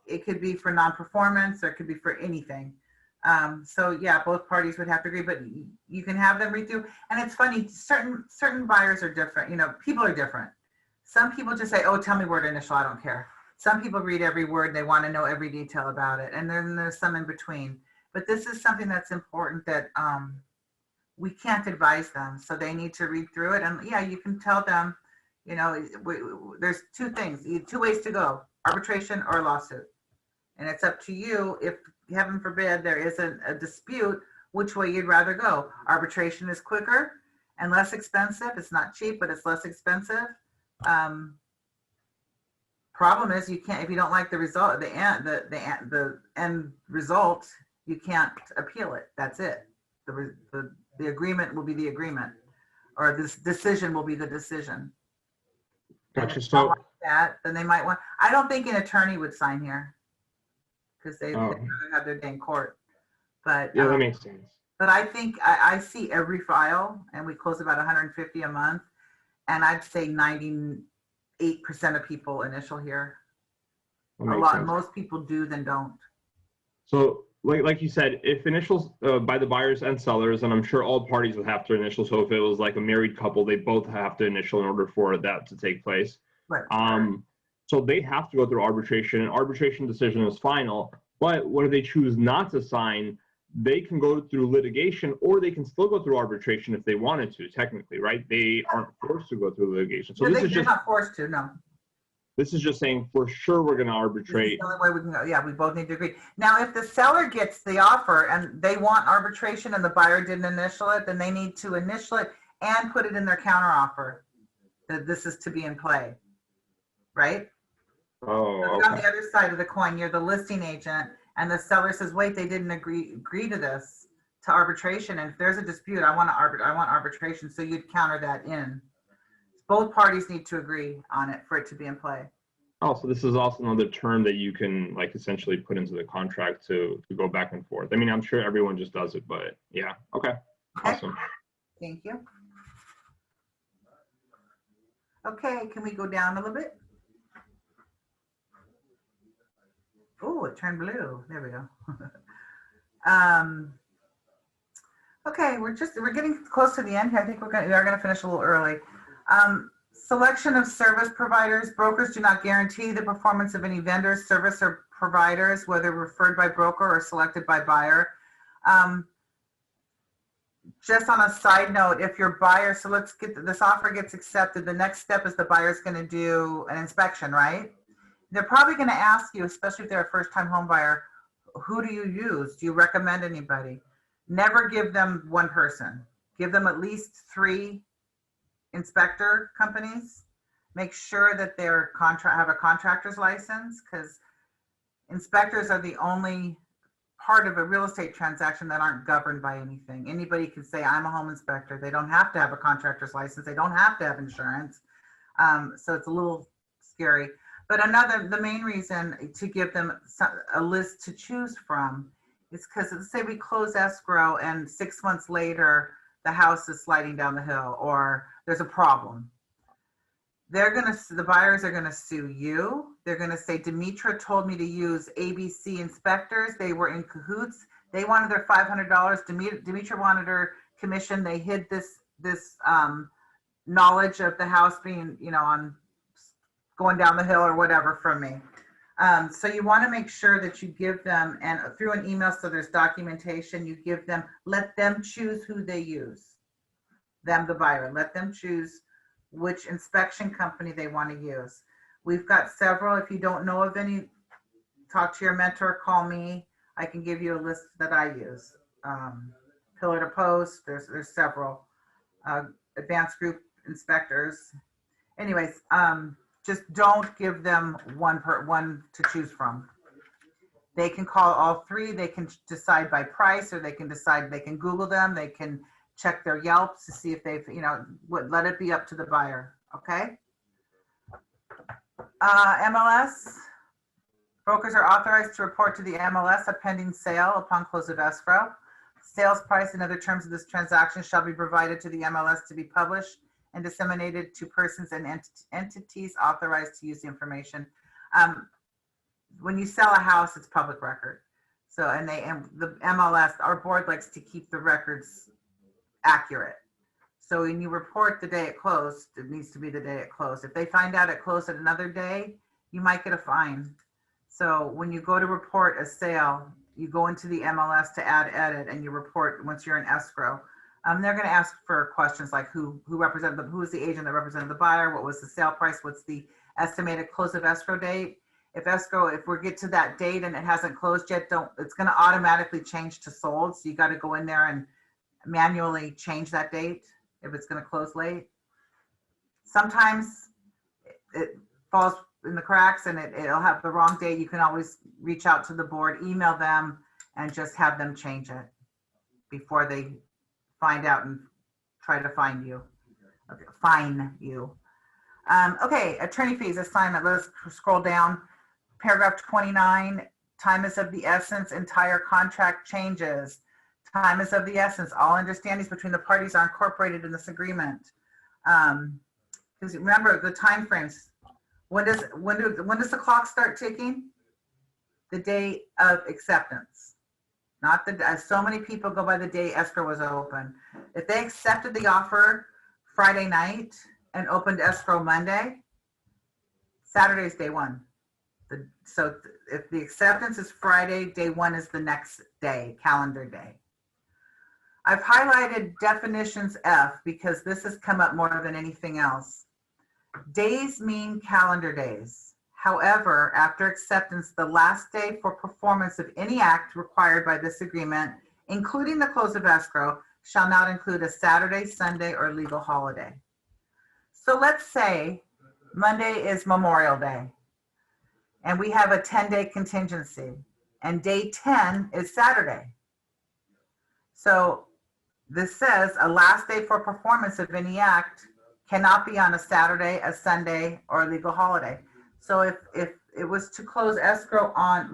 it could be for non-performance or it could be for anything. So yeah, both parties would have to agree, but you can have them read through. And it's funny, certain buyers are different. You know, people are different. Some people just say, oh, tell me word initial, I don't care. Some people read every word, they want to know every detail about it. And then there's some in between. But this is something that's important that we can't advise them. So they need to read through it. And yeah, you can tell them, you know, there's two things, two ways to go, arbitration or lawsuit. And it's up to you, if heaven forbid there isn't a dispute, which way you'd rather go. Arbitration is quicker and less expensive. It's not cheap, but it's less expensive. Problem is, you can't, if you don't like the result, the end result, you can't appeal it. That's it. The agreement will be the agreement, or this decision will be the decision. Gotcha. So like that, then they might want. I don't think an attorney would sign here because they'd rather have their day in court. But yeah, that makes sense. But I think I see every file, and we close about 150 a month, and I'd say 98% of people initial here. A lot, sense. Most people do, then don't. So, like you said, if initials by the buyers and sellers, and I'm sure all parties would have to initial. So if it was like a married couple, they both have to initial in order for that to take place. Right. So they have to go through arbitration. An arbitration decision is final. But what if they choose not to sign? They can go through litigation, or they can still go through arbitration if they wanted to. Technically, right? They aren't forced to go through litigation. So yeah, they're not forced to. No. This is just saying for sure we're going to arbitrate. This is the only way we can go. Yeah, we both need to agree. Now, if the seller gets the offer and they want arbitration and the buyer didn't initial it, then they need to initial it and put it in their counteroffer that this is to be in play, right? Oh, so okay. On the other side of the coin, you're the listing agent, and the seller says, "Wait, they didn't agree to this to arbitration, and if there's a dispute, I want arbitration." So you'd counter that in. Both parties need to agree on it for it to be in play. Oh, so this is also another term that you can like essentially put into the contract to go back and forth. I mean, I'm sure everyone just does it, but yeah. Okay. Awesome. Thank you. Okay, can we go down a little bit? Oh, it turned blue. There we go. Okay, we're getting close to the end here. I think we are going to finish a little early. Selection of service providers. Brokers do not guarantee the performance of any vendors, service, or providers, whether referred by broker or selected by buyer. Just on a side note, if your buyer, so let's get this offer gets accepted, the next step is the buyer's going to do an inspection, right? They're probably going to ask you, especially if they're a first-time home buyer, who do you use? Do you recommend anybody? Never give them one person. Give them at least 3 inspector companies. Make sure that they're have a contractor's license, because inspectors are the only part of a real estate transaction that aren't governed by anything. Anybody can say, I'm a home inspector. They don't have to have a contractor's license. They don't have to have insurance. So it's a little scary. But the main reason to give them a list to choose from is because, let's say we close escrow and 6 months later, the house is sliding down the hill or there's a problem. The buyers are gonna sue you. They're gonna say, Demetra told me to use ABC inspectors. They were in cahoots. They wanted their $500. Demetra wanted her commission. They hid this knowledge of the house being, on going down the hill or whatever from me. So you want to make sure that you give them, and through an email, so there's documentation, you give them, let them choose who they use. Them, the buyer, let them choose which inspection company they want to use. We've got several. If you don't know of any, talk to your mentor, call me. I can give you a list that I use. Pillar to post, there's several. Advanced group inspectors. Anyways, just don't give them one to choose from. They can call all three. They can decide by price, or they can Google them. They can check their Yelps to see if they've, let it be up to the buyer. Okay. MLS. Brokers are authorized to report to the MLS a pending sale upon close of escrow. Sales price and other terms of this transaction shall be provided to the MLS to be published and disseminated to persons and entities authorized to use the information. When you sell a house, it's public record. So, and the MLS, our board likes to keep the records accurate. So when you report the day it closed, it needs to be the day it closed. If they find out it closed at another day, you might get a fine. So when you go to report a sale, you go into the MLS to add edit, and you report once you're in escrow. They're going to ask for questions like who represented them, who was the agent that represented the buyer, what was the sale price, what's the estimated close of escrow date. If we get to that date and it hasn't closed yet, it's going to automatically change to sold. So you got to go in there and manually change that date if it's going to close late. Sometimes it falls in the cracks and it'll have the wrong date. You can always reach out to the board, email them, and just have them change it before they find out and try to find you. Okay, fine you. Okay, attorney fees assignment. Let's scroll down. Paragraph 29, time is of the essence, entire contract changes. Time is of the essence. All understandings between the parties are incorporated in this agreement. Because remember the time frames. When does the clock start ticking? The day of acceptance. Not so many people go by the day escrow was open. If they accepted the offer Friday night and opened escrow Monday, Saturday's day one. So if the acceptance is Friday, day one is the next day, calendar day. I've highlighted definitions F because this has come up more than anything else. Days mean calendar days. However, after acceptance, the last day for performance of any act required by this agreement, including the close of escrow, shall not include a Saturday, Sunday, or legal holiday. So let's say Monday is Memorial Day, and we have a 10-day contingency, and day 10 is Saturday. So this says a last day for performance of any act cannot be on a Saturday, a Sunday, or a legal holiday. So if it was to close escrow on,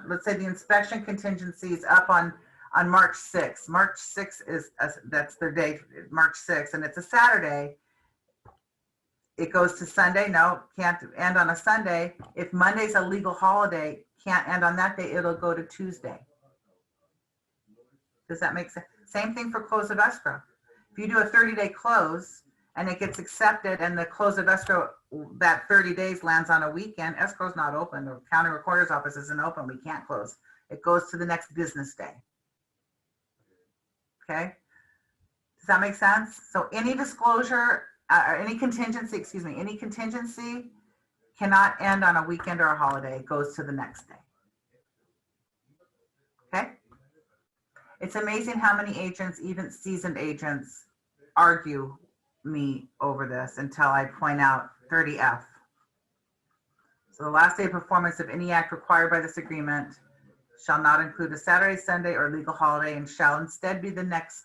let's say the inspection contingency is up on March 6th. March 6th that's their date, March 6th, and it's a Saturday. It goes to Sunday. No, can't end on a Sunday. If Monday's a legal holiday, can't end on that day. It'll go to Tuesday. Does that make sense? Same thing for close of escrow. If you do a 30-day close and it gets accepted and the close of escrow, that 30 days lands on a weekend, escrow's not open. The county recorder's office isn't open. We can't close. It goes to the next business day. Okay? Does that make sense? So any disclosure, any contingency cannot end on a weekend or a holiday. It goes to the next day. Okay? It's amazing how many agents, even seasoned agents, argue me over this until I point out 30F. So the last day of performance of any act required by this agreement shall not include a Saturday, Sunday, or legal holiday, and shall instead be the next,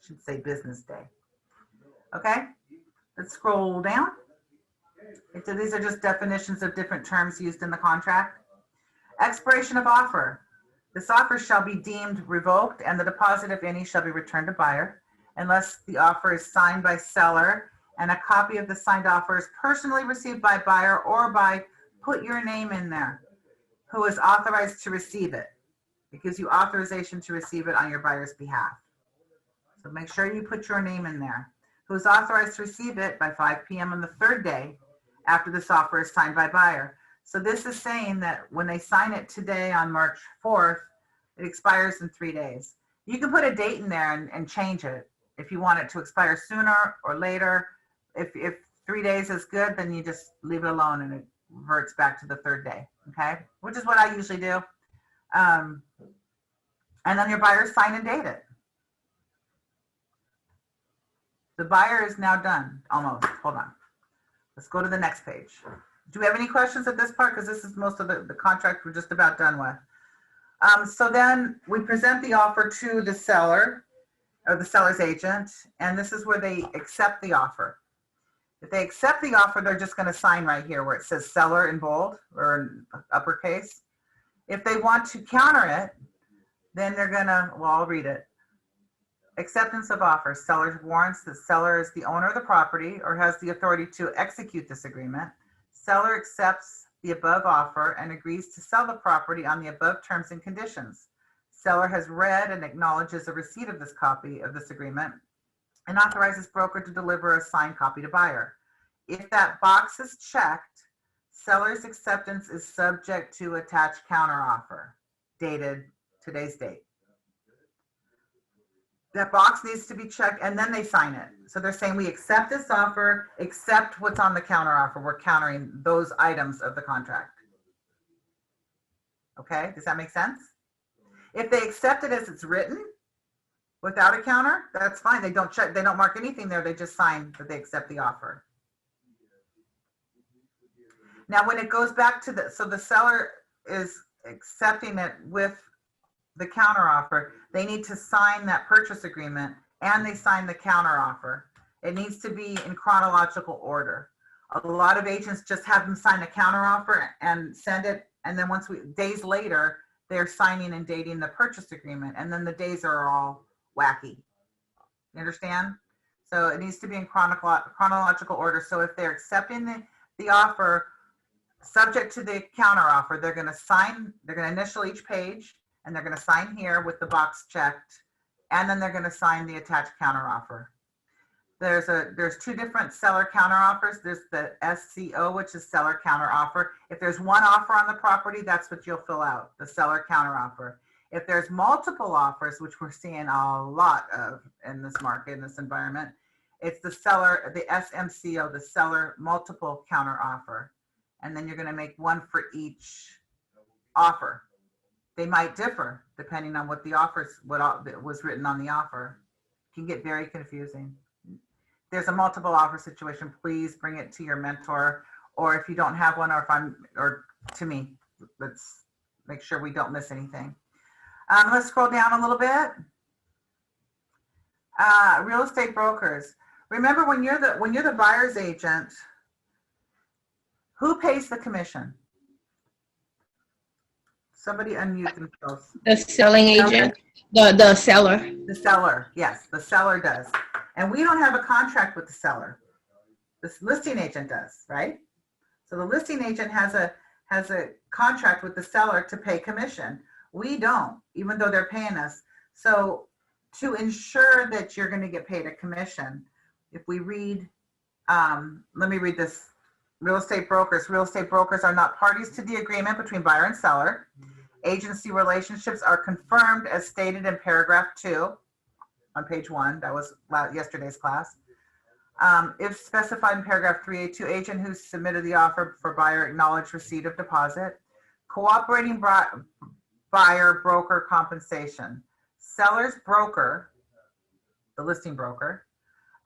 should say business day. Okay, let's scroll down. So these are just definitions of different terms used in the contract. Expiration of offer. This offer shall be deemed revoked and the deposit, if any, shall be returned to buyer unless the offer is signed by seller and a copy of the signed offer is personally received by buyer or by, put your name in there, who is authorized to receive it. It gives you authorization to receive it on your buyer's behalf. So make sure you put your name in there. Who is authorized to receive it by 5 p.m. on the third day after this offer is signed by buyer. So this is saying that when they sign it today on March 4th, it expires in 3 days. You can put a date in there and change it if you want it to expire sooner or later. If 3 days is good, then you just leave it alone and it reverts back to the third day, okay? Which is what I usually do. And then your buyers sign and date it. The buyer is now done, almost. Hold on. Let's go to the next page. Do we have any questions at this part? Because this is most of the contract we're just about done with. So then we present the offer to the seller or the seller's agent, and this is where they accept the offer. If they accept the offer, they're just going to sign right here where it says seller in bold or in uppercase. If they want to counter it, then they're going to, well, I'll read it. Acceptance of offer. Seller warrants that seller is the owner of the property or has the authority to execute this agreement. Seller accepts the above offer and agrees to sell the property on the above terms and conditions. Seller has read and acknowledges a receipt of this copy of this agreement and authorizes broker to deliver a signed copy to buyer. If that box is checked, seller's acceptance is subject to attached counteroffer, dated today's date. That box needs to be checked and then they sign it. So they're saying we accept this offer, accept what's on the counteroffer. We're countering those items of the contract. Okay, does that make sense? If they accept it as it's written without a counter, that's fine. They don't check, they don't mark anything there. They just sign that they accept the offer. Now, when it goes back to so the seller is accepting it with the counteroffer, they need to sign that purchase agreement and they sign the counteroffer. It needs to be in chronological order. A lot of agents just have them sign a counteroffer and send it, and then days later, they're signing and dating the purchase agreement, and then the days are all wacky. You understand? So it needs to be in chronological order. So if they're accepting the offer subject to the counteroffer, they're going to sign, they're going to initial each page, and they're going to sign here with the box checked, and then they're going to sign the attached counteroffer. There's two different seller counteroffers. There's the SCO, which is seller counteroffer. If there's one offer on the property, that's what you'll fill out, the seller counteroffer. If there's multiple offers, which we're seeing a lot of in this market, in this environment, it's the SMCO, the seller multiple counteroffer. And then you're going to make one for each offer. They might differ depending on what what was written on the offer. It can get very confusing. If there's a multiple offer situation, please bring it to your mentor, or if you don't have one, or to me. Let's make sure we don't miss anything. Let's scroll down a little bit. Real estate brokers. Remember, when you're the buyer's agent, who pays the commission? Somebody unmute themselves. The selling agent, the seller. The seller, yes, the seller does. And we don't have a contract with the seller. This listing agent does, right? So the listing agent has a contract with the seller to pay commission. We don't, even though they're paying us. So to ensure that you're going to get paid a commission, if we read, let me read this. Real estate brokers. Real estate brokers are not parties to the agreement between buyer and seller. Agency relationships are confirmed as stated in paragraph 2 on page 1. That was yesterday's class. If specified in paragraph 3A2, agent who submitted the offer for buyer acknowledged receipt of deposit. Cooperating buyer broker compensation. Seller's broker, the listing broker,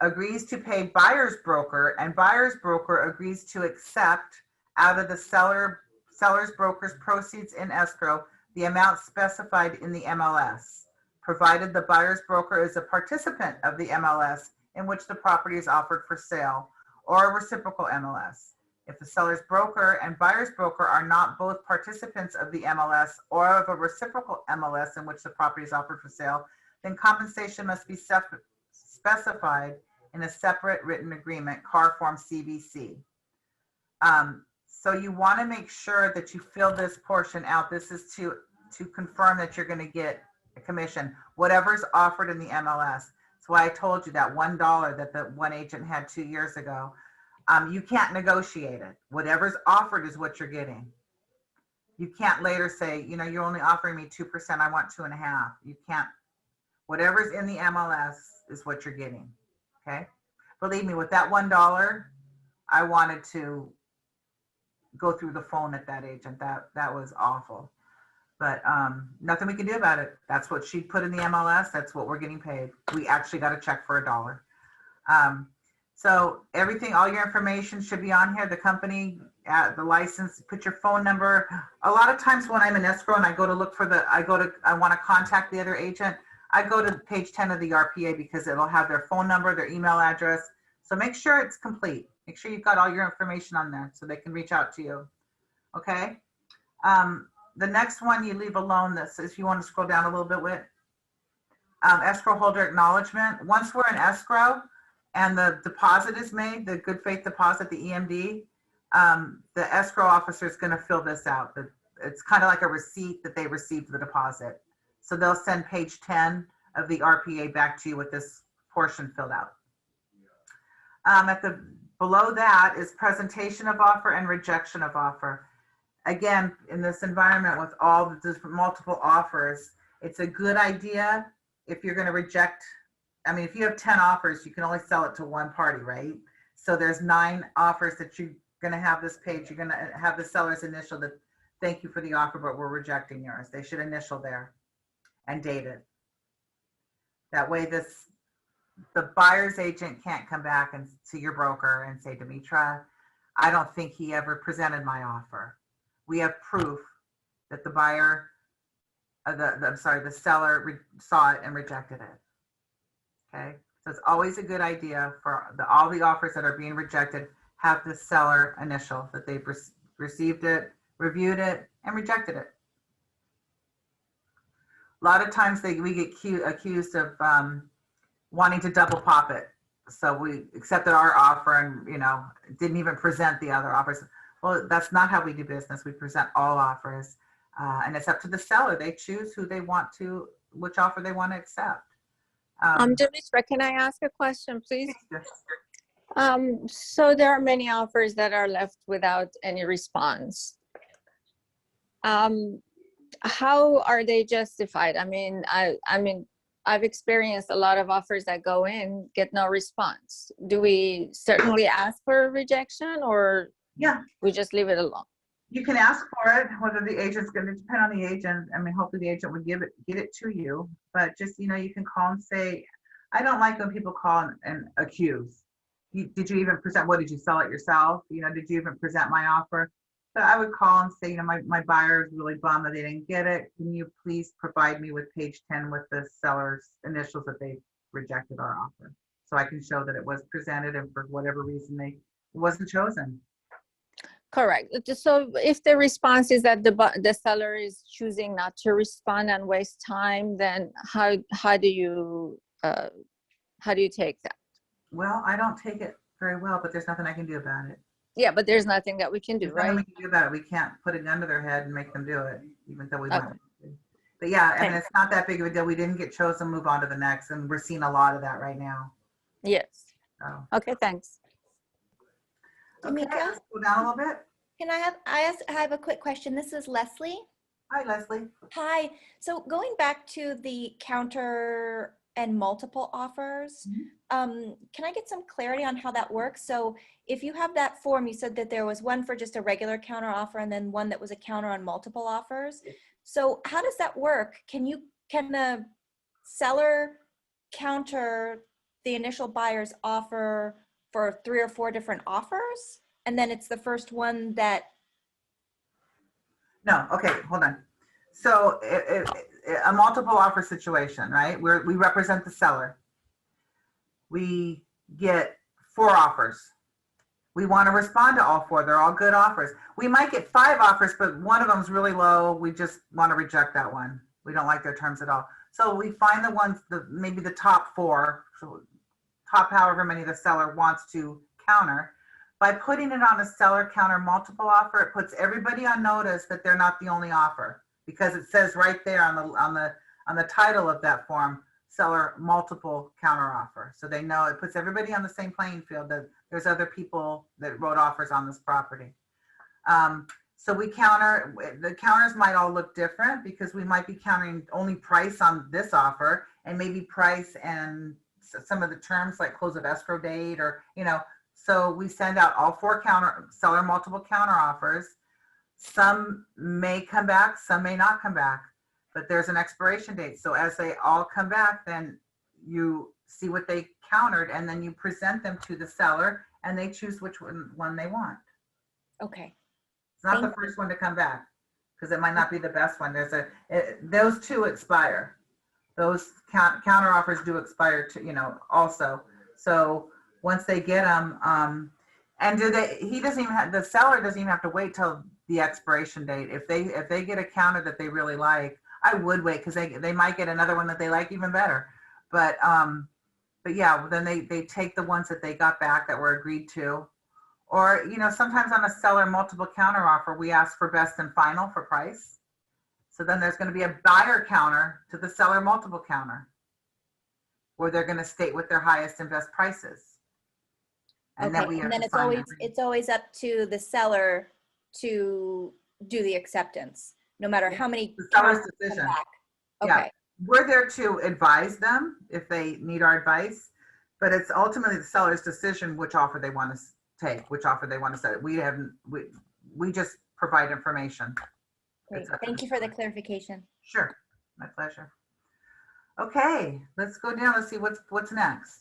agrees to pay buyer's broker, and buyer's broker agrees to accept out of the seller's broker's proceeds in escrow the amount specified in the MLS, provided the buyer's broker is a participant of the MLS in which the property is offered for sale, or a reciprocal MLS. If the seller's broker and buyer's broker are not both participants of the MLS or of a reciprocal MLS in which the property is offered for sale, then compensation must be specified in a separate written agreement, CAR Form CVC. So you want to make sure that you fill this portion out. This is to confirm that you're going to get a commission, whatever's offered in the MLS. That's why I told you that $1 that the one agent had 2 years ago. You can't negotiate it. Whatever's offered is what you're getting. You can't later say, you know, you're only offering me 2%. I want 2.5%. You can't. Whatever's in the MLS is what you're getting. Okay. Believe me, with that $1, I wanted to go through the phone at that agent. That was awful. But nothing we can do about it. That's what she put in the MLS. That's what we're getting paid. We actually got a check for $1. So everything, all your information should be on here. The company, the license, put your phone number. A lot of times when I'm in escrow and I go to look for I want to contact the other agent, I go to page 10 of the RPA because it'll have their phone number, their email address. So make sure it's complete. Make sure you've got all your information on there so they can reach out to you. Okay. The next one you leave alone. This, if you want to scroll down a little bit with escrow holder acknowledgement. Once we're in escrow and the deposit is made, the good faith deposit, the EMD, the escrow officer is going to fill this out. It's kind of like a receipt that they received the deposit. So they'll send page 10 of the RPA back to you with this portion filled out. Below that is presentation of offer and rejection of offer. Again, in this environment with all the different multiple offers, it's a good idea if you're going to reject. I mean, if you have 10 offers, you can only sell it to one party, right? So there's 9 offers that you're going to have this page. You're going to have the seller's initial that thank you for the offer, but we're rejecting yours. They should initial there and date it. That way the buyer's agent can't come back and to your broker and say, Demetra, I don't think he ever presented my offer. We have proof that the buyer, the seller saw it and rejected it. Okay, so it's always a good idea for all the offers that are being rejected, have the seller initial that they've received it, reviewed it, and rejected it. A lot of times we get accused of wanting to double pop it. So we accepted our offer and, you know, didn't even present the other offers. Well, that's not how we do business. We present all offers, and it's up to the seller. They choose which offer they want to accept. Demetra, can I ask a question, please? So there are many offers that are left without any response. How are they justified? I mean, I've experienced a lot of offers that go in, get no response. Do we certainly ask for a rejection, or we just leave it alone? You can ask for it. Whether the agent's going to depend on the agent. I mean, hopefully the agent would get it to you. But just, you know, you can call and say, I don't like when people call and accuse. Did you even present? What, did you sell it yourself? You know, did you even present my offer? So I would call and say, you know, my buyer is really bummed that they didn't get it. Can you please provide me with page 10 with the seller's initials that they rejected our offer, so I can show that it was presented and for whatever reason it wasn't chosen. Correct. So if the response is that the seller is choosing not to respond and waste time, then how do you take that? Well, I don't take it very well, but there's nothing I can do about it. Yeah, but there's nothing that we can do, There's nothing right? we can do about it. We can't put a gun to their head and make them do it, even though we want to. But yeah, I mean, it's not that big of a deal. We didn't get chosen, move on to the next, and we're seeing a lot of that right now. Yes. So. Okay, thanks. Okay, Demetra? let's go down a little bit. Can I have a quick question? This is Leslie. Hi, Leslie. Hi. So going back to the counter and multiple offers, can I get some clarity on how that works? So if you have that form, you said that there was one for just a regular counter offer and then one that was a counter on multiple offers. So how does that work? Can the seller counter the initial buyer's offer for 3 or 4 different offers? And then it's the first one that... No, okay, hold on. So a multiple offer situation, right? We represent the seller. We get 4 offers. We want to respond to all 4. They're all good offers. We might get 5 offers, but one of them is really low. We just want to reject that one. We don't like their terms at all. So we find the ones, maybe the top 4, so top however many the seller wants to counter. By putting it on a seller counter multiple offer, it puts everybody on notice that they're not the only offer, because it says right there on the title of that form, seller multiple counter offer. So they know, it puts everybody on the same playing field, that there's other people that wrote offers on this property. So we counter, the counters might all look different, because we might be countering only price on this offer, and maybe price and some of the terms like close of escrow date, or, you know, so we send out all 4 seller multiple counter offers. Some may come back, some may not come back, but there's an expiration date. So as they all come back, then you see what they countered, and then you present them to the seller, and they choose which one they want. Okay. It's not the first one to come back, because it might not be the best one. Those 2 expire. Those counter offers do expire to, you know, also. So once they get them, and the seller doesn't even have to wait till the expiration date. If they get a counter that they really like, I would wait, because they might get another one that they like even better. But yeah, then they take the ones that they got back that were agreed to. Or, you know, sometimes on a seller multiple counter offer, we ask for best and final for price. So then there's going to be a buyer counter to the seller multiple counter, where they're going to state what their highest and best price is. And Okay, then we have and then to it's sign always, everything. it's always up to the seller to do the acceptance, no matter how many The seller's counters come decision. back. Yeah. Okay, We're there to advise them if they need our advice, but it's ultimately the seller's decision which offer they want to take, which offer they want to set. We just provide information. great. It's up to Thank the you for the seller. clarification. Sure, my pleasure. Okay, let's go down. Let's see what's next.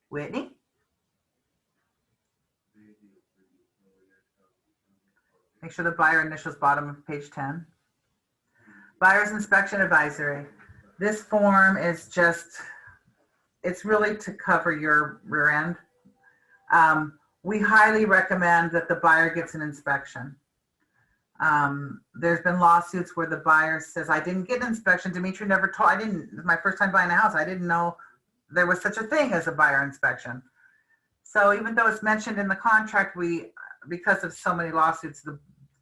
Whitney? Make sure the buyer initials bottom of page 10. Buyer's inspection advisory. This form is just, it's really to cover your rear end. We highly recommend that the buyer gets an inspection. There's been lawsuits where the buyer says, I didn't get an inspection. Demetra never told, it's my first time buying a house. I didn't know there was such a thing as a buyer inspection. So even though it's mentioned in the contract, because of so many lawsuits, the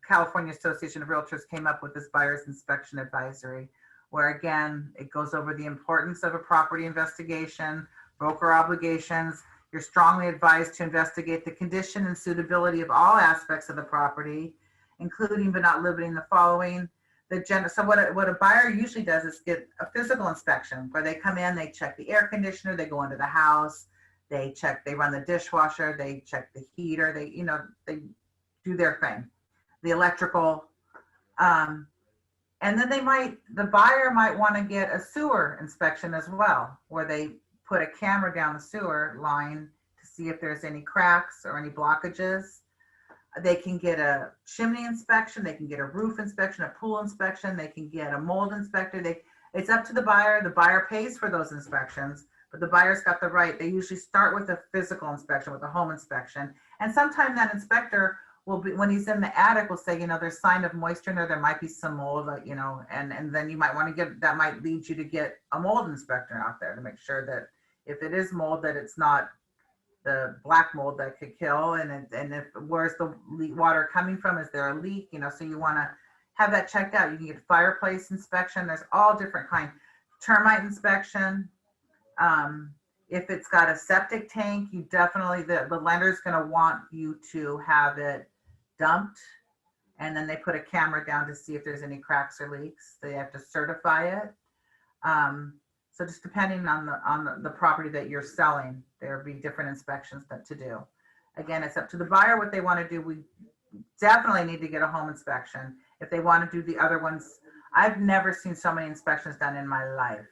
California Association of Realtors came up with this buyer's inspection advisory, where again, it goes over the importance of a property investigation, broker obligations. You're strongly advised to investigate the condition and suitability of all aspects of the property, including but not limiting the following. So what a buyer usually does is get a physical inspection, where they come in, they check the air conditioner, they go into the house, they run the dishwasher, they check the heater, they do their thing, the electrical. And then the buyer might want to get a sewer inspection as well, where they put a camera down the sewer line to see if there's any cracks or any blockages. They can get a chimney inspection, they can get a roof inspection, a pool inspection, they can get a mold inspector. It's up to the buyer. The buyer pays for those inspections, but the buyer's got the right. They usually start with a physical inspection, with a home inspection. And sometimes that inspector will be, when he's in the attic, will say, there's sign of moisture in there might be some mold, and then you might want to that might lead you to get a mold inspector out there to make sure that if it is mold, that it's not the black mold that could kill, and where's the water coming from? Is there a leak? So you want to have that checked out. You can get fireplace inspection. There's all different kinds. Termite inspection. If it's got a septic tank, you definitely, the lender's going to want you to have it dumped, and then they put a camera down to see if there's any cracks or leaks. They have to certify it. So just depending on the property that you're selling, there'll be different inspections to do. Again, it's up to the buyer what they want to do. We definitely need to get a home inspection. If they want to do the other ones, I've never seen so many inspections done in my life.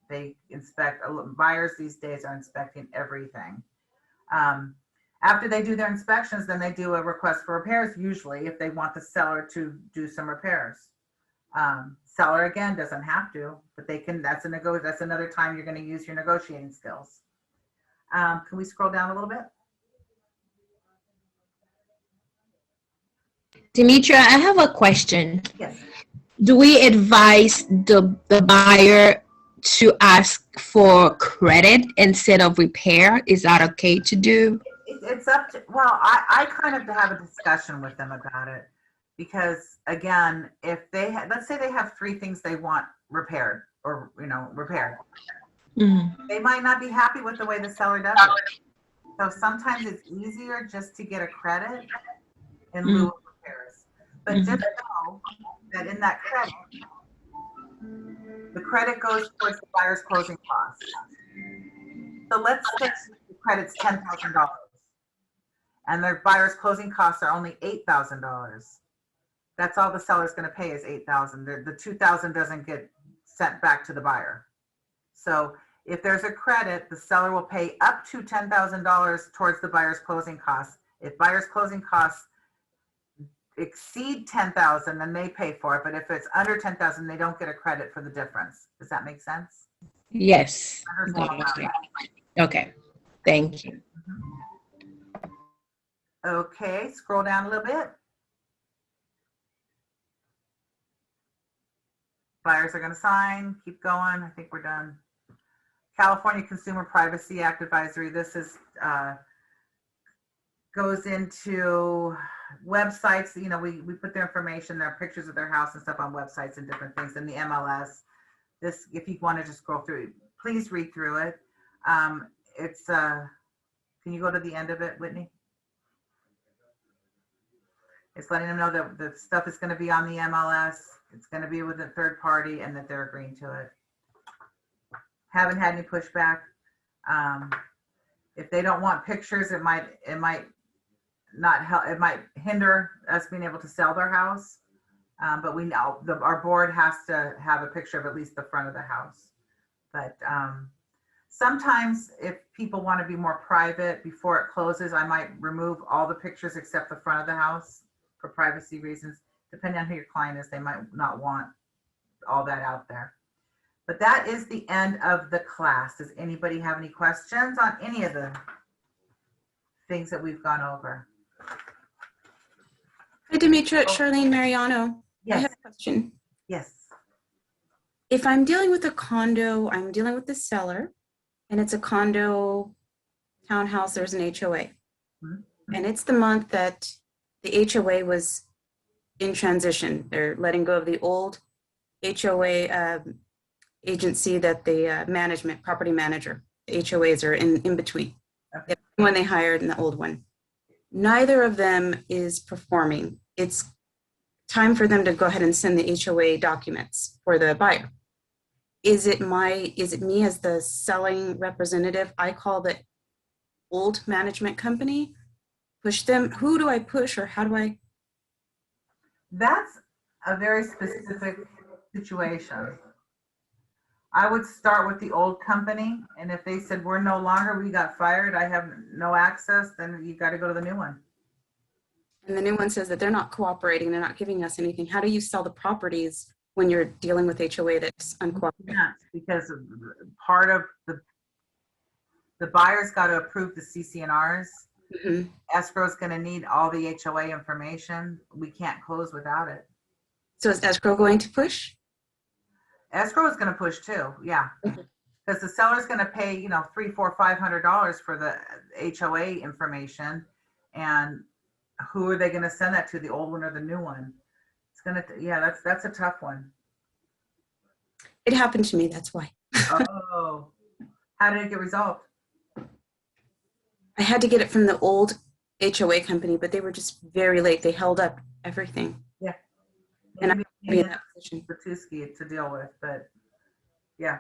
They inspect, buyers these days are inspecting everything. After they do their inspections, then they do a request for repairs, usually if they want the seller to do some repairs. Seller again doesn't have to, but they can. That's another time you're going to use your negotiating skills. Can we scroll down a little bit? Demetra, I have a question. Yes. Do we advise the buyer to ask for credit instead of repair? Is that okay to do? It's up to, well, I kind of have a discussion with them about it, because again, if they let's say they have 3 things they want repaired, or repaired, they might not be happy with the way the seller does it. So sometimes it's easier just to get a credit in lieu of repairs. But just know that in that credit, the credit goes towards the buyer's closing costs. So let's say the credit's $10,000 and their buyer's closing costs are only $8,000. That's all the seller's going to pay is $8,000. The $2,000 doesn't get sent back to the buyer. So if there's a credit, the seller will pay up to $10,000 towards the buyer's closing costs. If buyer's closing costs exceed $10,000, then they pay for it. But if it's under $10,000, they don't get a credit for the difference. Does that make sense? Yes. Okay. Thank you. Okay, scroll down a little bit. Buyers are going to sign. Keep going. I think we're done. California Consumer Privacy Act Advisory. This is goes into websites. We put their information, their pictures of their house and stuff on websites and different things in the MLS. This, if you want to just scroll through, please read through it. It's can you go to the end of it, Whitney? It's letting them know that the stuff is going to be on the MLS. It's going to be with a third party and that they're agreeing to it. Haven't had any pushback. If they don't want pictures, it might not help. It might hinder us being able to sell their house. But we know our board has to have a picture of at least the front of the house. But sometimes if people want to be more private before it closes, I might remove all the pictures except the front of the house for privacy reasons. Depending on who your client is, they might not want all that out there. But that is the end of the class. Does anybody have any questions on any of the things that we've gone over? Hi, Demetra. Charlene Mariano. Yes. I have a question. Yes. If I'm dealing with a condo, I'm dealing with the seller, and it's a condo townhouse, there's an HOA. And it's the month that the HOA was in transition. They're letting go of the old HOA agency that the property manager, the HOAs are in between. Okay. The one they hired and the old one. Neither of them is performing. It's time for them to go ahead and send the HOA documents for the buyer. Is it me as the selling representative? I call the old management company, push them. Who do I push, or how do I? That's a very specific situation. I would start with the old company, and if they said we're no longer, we got fired, I have no access, then you got to go to the new one. And the new one says that they're not cooperating, they're not giving us anything. How do you sell the properties when you're dealing with HOA that's uncooperative? Yeah, because part of the buyer's got to approve the CC&Rs. Escrow is going to need all the HOA information. We can't close without it. So is escrow going to push? Escrow is going to push too, yeah, because the seller's going to pay, $300, $400, $500 for the HOA information, and who are they going to send that to, the old one or the new one? It's going to, yeah, that's a tough one. It happened to me, that's why. Oh, how did it get resolved? I had to get it from the old HOA company, but they were just very late. They held up everything. Yeah. And I'm in that position. Bertuski to deal with, but yeah,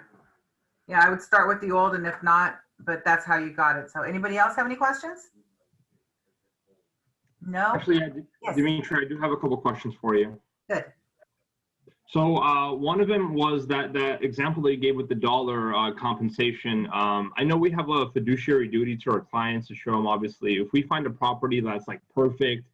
I would start with the old, and if not, but that's how you got it. So anybody else have any questions? No? Actually, Yes. Demetra, I do have a couple questions for you. Good. So one of them was that example that you gave with the dollar compensation. I know we have a fiduciary duty to our clients to show them, obviously, if we find a property that's like perfect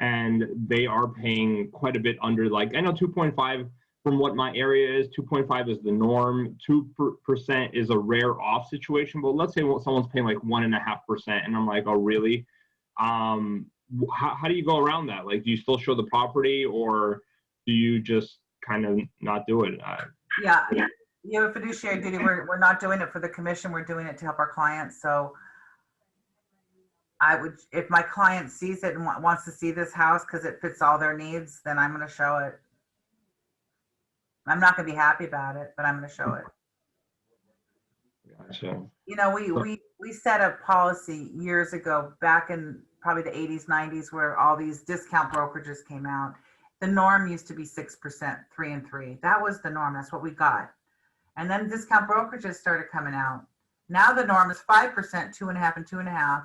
and they are paying quite a bit under, like, I know 2.5 from what my area is, 2.5 is the norm, 2% is a rare off situation, but let's say someone's paying like 1.5%, and I'm like, oh, really? How do you go around that? Like, do you still show the property, or do you just kind of not do it? Yeah, you have a fiduciary duty. We're not doing it for the commission. We're doing it to help our clients. So I would, if my client sees it and wants to see this house because it fits all their needs, then I'm going to show it. I'm not going to be happy about it, but I'm going to show it. Gotcha. You know, we set a policy years ago, back in probably the 80s, 90s, where all these discount brokerages came out. The norm used to be 6%, 3 and 3. That was the norm. That's what we got. And then discount brokerages started coming out. Now the norm is 5%, 2.5 and 2.5.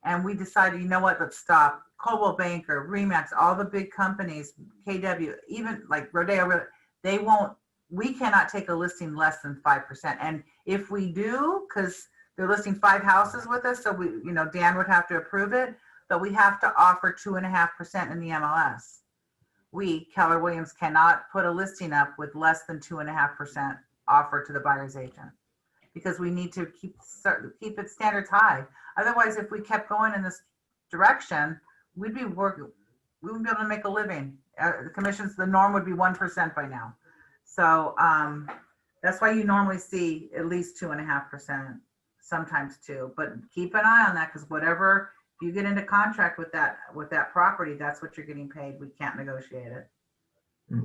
And we decided, you know what, let's stop. Coldwell Banker, Remax, all the big companies, KW, even like Rodeo, they won't, we cannot take a listing less than 5%. And if we do, because they're listing 5 houses with us, so we, you know, Dan would have to approve it, but we have to offer 2.5% in the MLS. We, Keller Williams, cannot put a listing up with less than 2.5% offer to the buyer's agent, because we need to keep it standards high. Otherwise, if we kept going in this direction, we'd be working, we wouldn't be able to make a living. The commissions, the norm would be 1% by now. So that's why you normally see at least 2.5%, sometimes 2. But keep an eye on that, because whatever, if you get into contract with that property, that's what you're getting paid. We can't negotiate it.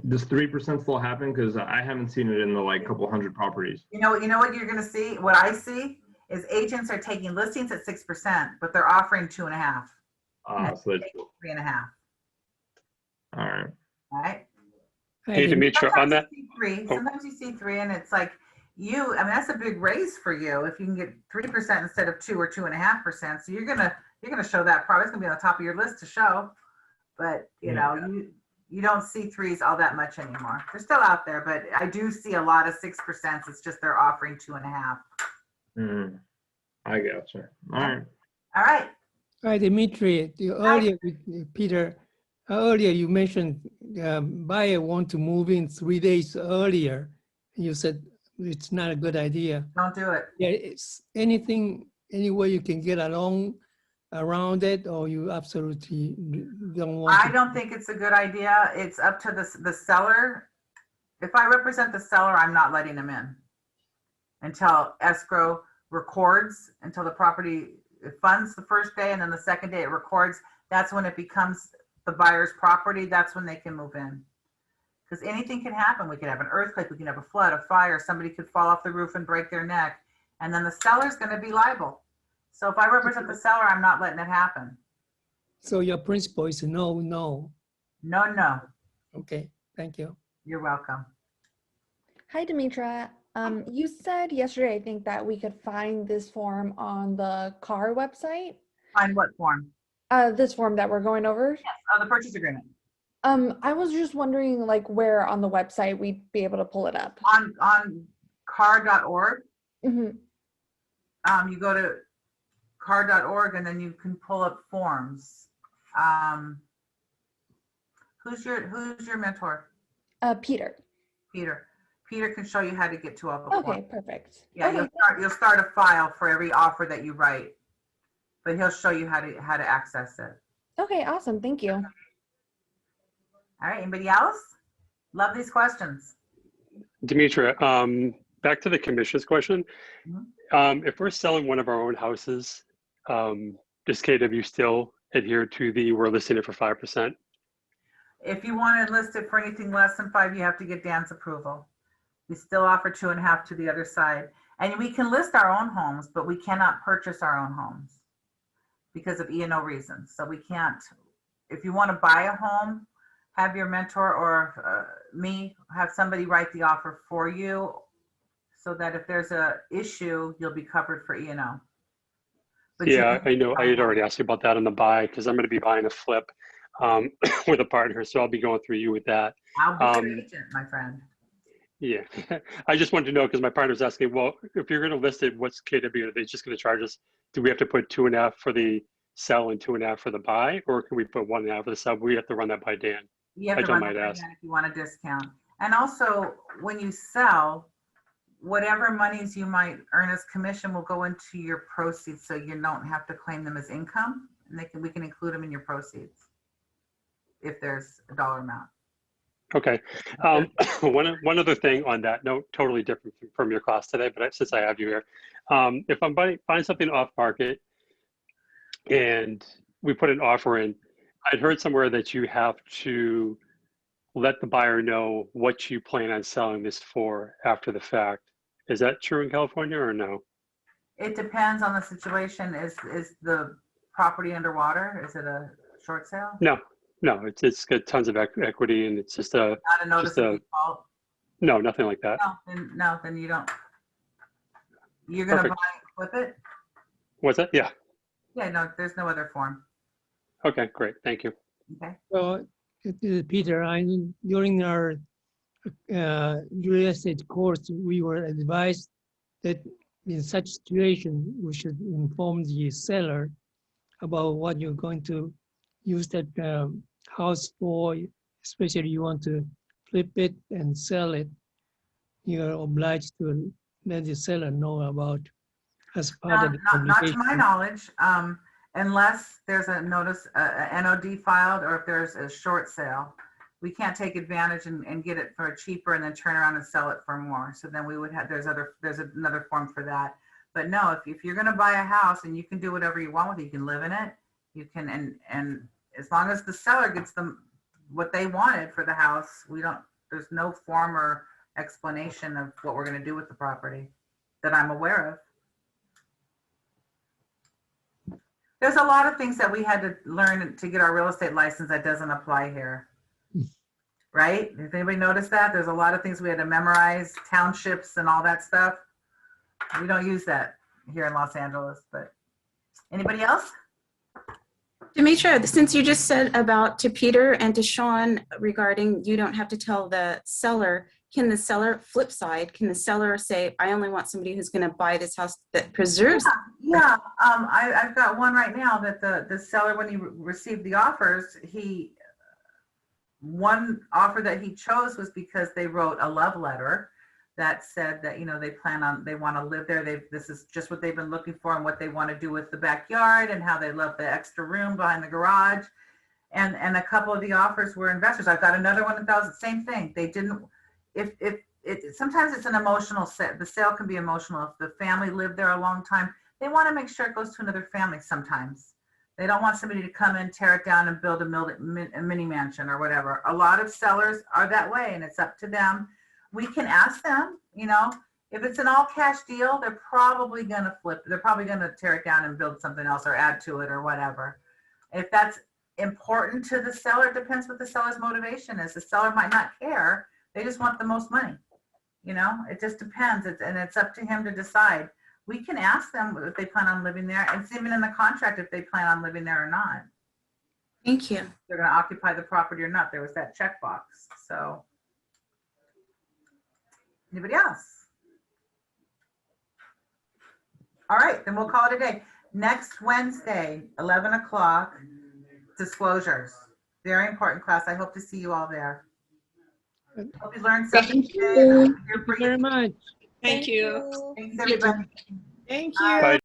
Does 3% still happen? Because I haven't seen it in the like couple hundred properties. You know what you're going to see? What I see is agents are taking listings at 6%, but they're offering 2.5. So that's 3.5. all right. All right. Hey, Demetra, on that. Sometimes you see 3, and it's like I mean, that's a big raise for you if you can get 3% instead of 2 or 2.5%. So you're gonna show that probably. It's gonna be on the top of your list to show. But you know, you don't see 3s all that much anymore. They're still out there, but I do see a lot of 6%. It's just they're offering 2.5. I gotcha. All right. All right. Hi, Dimitri. Earlier, Peter, earlier you mentioned buyer want to move in 3 days earlier. You said it's not a good idea. Don't do it. Yeah, it's any way you can get along around it, or you absolutely don't want I don't think it's a good idea. It's up to the seller. If I represent the seller, I'm not letting them in until escrow records, until the property funds the first day, and then the second day it records. That's when it becomes the buyer's property. That's when they can move in. Because anything can happen. We could have an earthquake, we can have a flood, a fire, somebody could fall off the roof and break their neck, and then the seller's going to be liable. So if I represent the seller, I'm not letting it happen. So your principle is no, no. No, no. Okay, thank you. You're welcome. Hi, Demetra. You said yesterday, I think, that we could find this form on the car website. Find what form? This form that we're going over. Yes, the purchase agreement. I was just wondering, like, where on the website we'd be able to pull it up. On car.org. Mm-hmm. You go to car.org and then you can pull up forms. Who's your mentor? Peter. Peter can show you how to get to all the forms. Okay, perfect. Yeah, okay. You'll start a file for every offer that you write, but he'll show you how to access it. Okay, awesome. Thank you. All right, anybody else? Love these questions. Demetra, back to the commissions question. If we're selling one of our own houses, does KW still adhere to we're listing it for 5%? If you want to list it for anything less than 5, you have to get Dan's approval. We still offer 2.5 to the other side. And we can list our own homes, but we cannot purchase our own homes because of E&O reasons. So we can't, if you want to buy a home, have your mentor or me have somebody write the offer for you so that if there's a issue, you'll be covered for E&O. Yeah, I know. I had already asked you about that on the buy because I'm going to be buying a flip. with a partner, so I'll be going through you with that. I'll be your agent, my friend. Yeah, I just wanted to know because my partner's asking, well, if you're going to list it, what's KW? Are they just going to charge us? Do we have to put 2.5 for the sell and 2.5 for the buy, or can we put 1.5 for the sell? We have to run that by Dan. You have to run that by Dan if you want a discount. And also, when you sell, whatever monies you might earn as commission will go into your proceeds, so you don't have to claim them as income, and we can include them in your proceeds if there's a dollar amount. Okay. One other thing on that note, totally different from your class today, but since I have you here, if I'm buying something off market and we put an offer in, I'd heard somewhere that you have to let the buyer know what you plan on selling this for after the fact. Is that true in California or no? It depends on the situation. Is the property underwater? Is it a short sale? No, it's got tons of equity, and it's just Not a notice of default? No, nothing like that. No, then you don't. You're gonna buy it, flip it? What's that? Yeah. Yeah, no, there's no other form. Okay, great. Thank you. Okay. So, Peter, during our real estate course, we were advised that in such situation, we should inform the seller about what you're going to use that house for, especially you want to flip it and sell it. You're obliged to let the seller know about as part of the communication. Not to my knowledge, unless there's a notice, a NOD filed, or if there's a short sale. We can't take advantage and get it for cheaper and then turn around and sell it for more. So then we would have, there's another form for that. But no, if you're gonna buy a house and you can do whatever you want with it, you can live in it, you can, and as long as the seller gets them what they wanted for the house, there's no form or explanation of what we're gonna do with the property that I'm aware of. There's a lot of things that we had to learn to get our real estate license that doesn't apply here. Right? If anybody noticed that, there's a lot of things we had to memorize, townships and all that stuff. We don't use that here in Los Angeles, but anybody else? Demetra, since you just said about to Peter and to Sean regarding you don't have to tell the seller, can the seller, flip side, can the seller say, I only want somebody who's going to buy this house that preserves? Yeah. I've got one right now that the seller, when he received the offers, one offer that he chose was because they wrote a love letter that said that, they want to live there. This is just what they've been looking for and what they want to do with the backyard and how they love the extra room behind the garage. And a couple of the offers were investors. I've got another one that does the same thing. They didn't, sometimes it's an emotional set. The sale can be emotional. If the family lived there a long time, they want to make sure it goes to another family sometimes. They don't want somebody to come in, tear it down and build a mini mansion or whatever. A lot of sellers are that way, and it's up to them. We can ask them, if it's an all cash deal, they're probably going to flip. They're probably going to tear it down and build something else or add to it or whatever. If that's important to the seller, it depends what the seller's motivation is. The seller might not care. They just want the most money. It just depends. And it's up to him to decide. We can ask them if they plan on living there. And it's even in the contract if they plan on living there or not. Thank you. They're going to occupy the property or not. There was that checkbox. So, anybody else? All right, then we'll call it a day. Next Wednesday, 11 o'clock, disclosures. Very important class. I hope to see you all there. Hope you learned something today. Thank you very much. Thank you. Thanks, everybody. Thank Bye. you. Bye.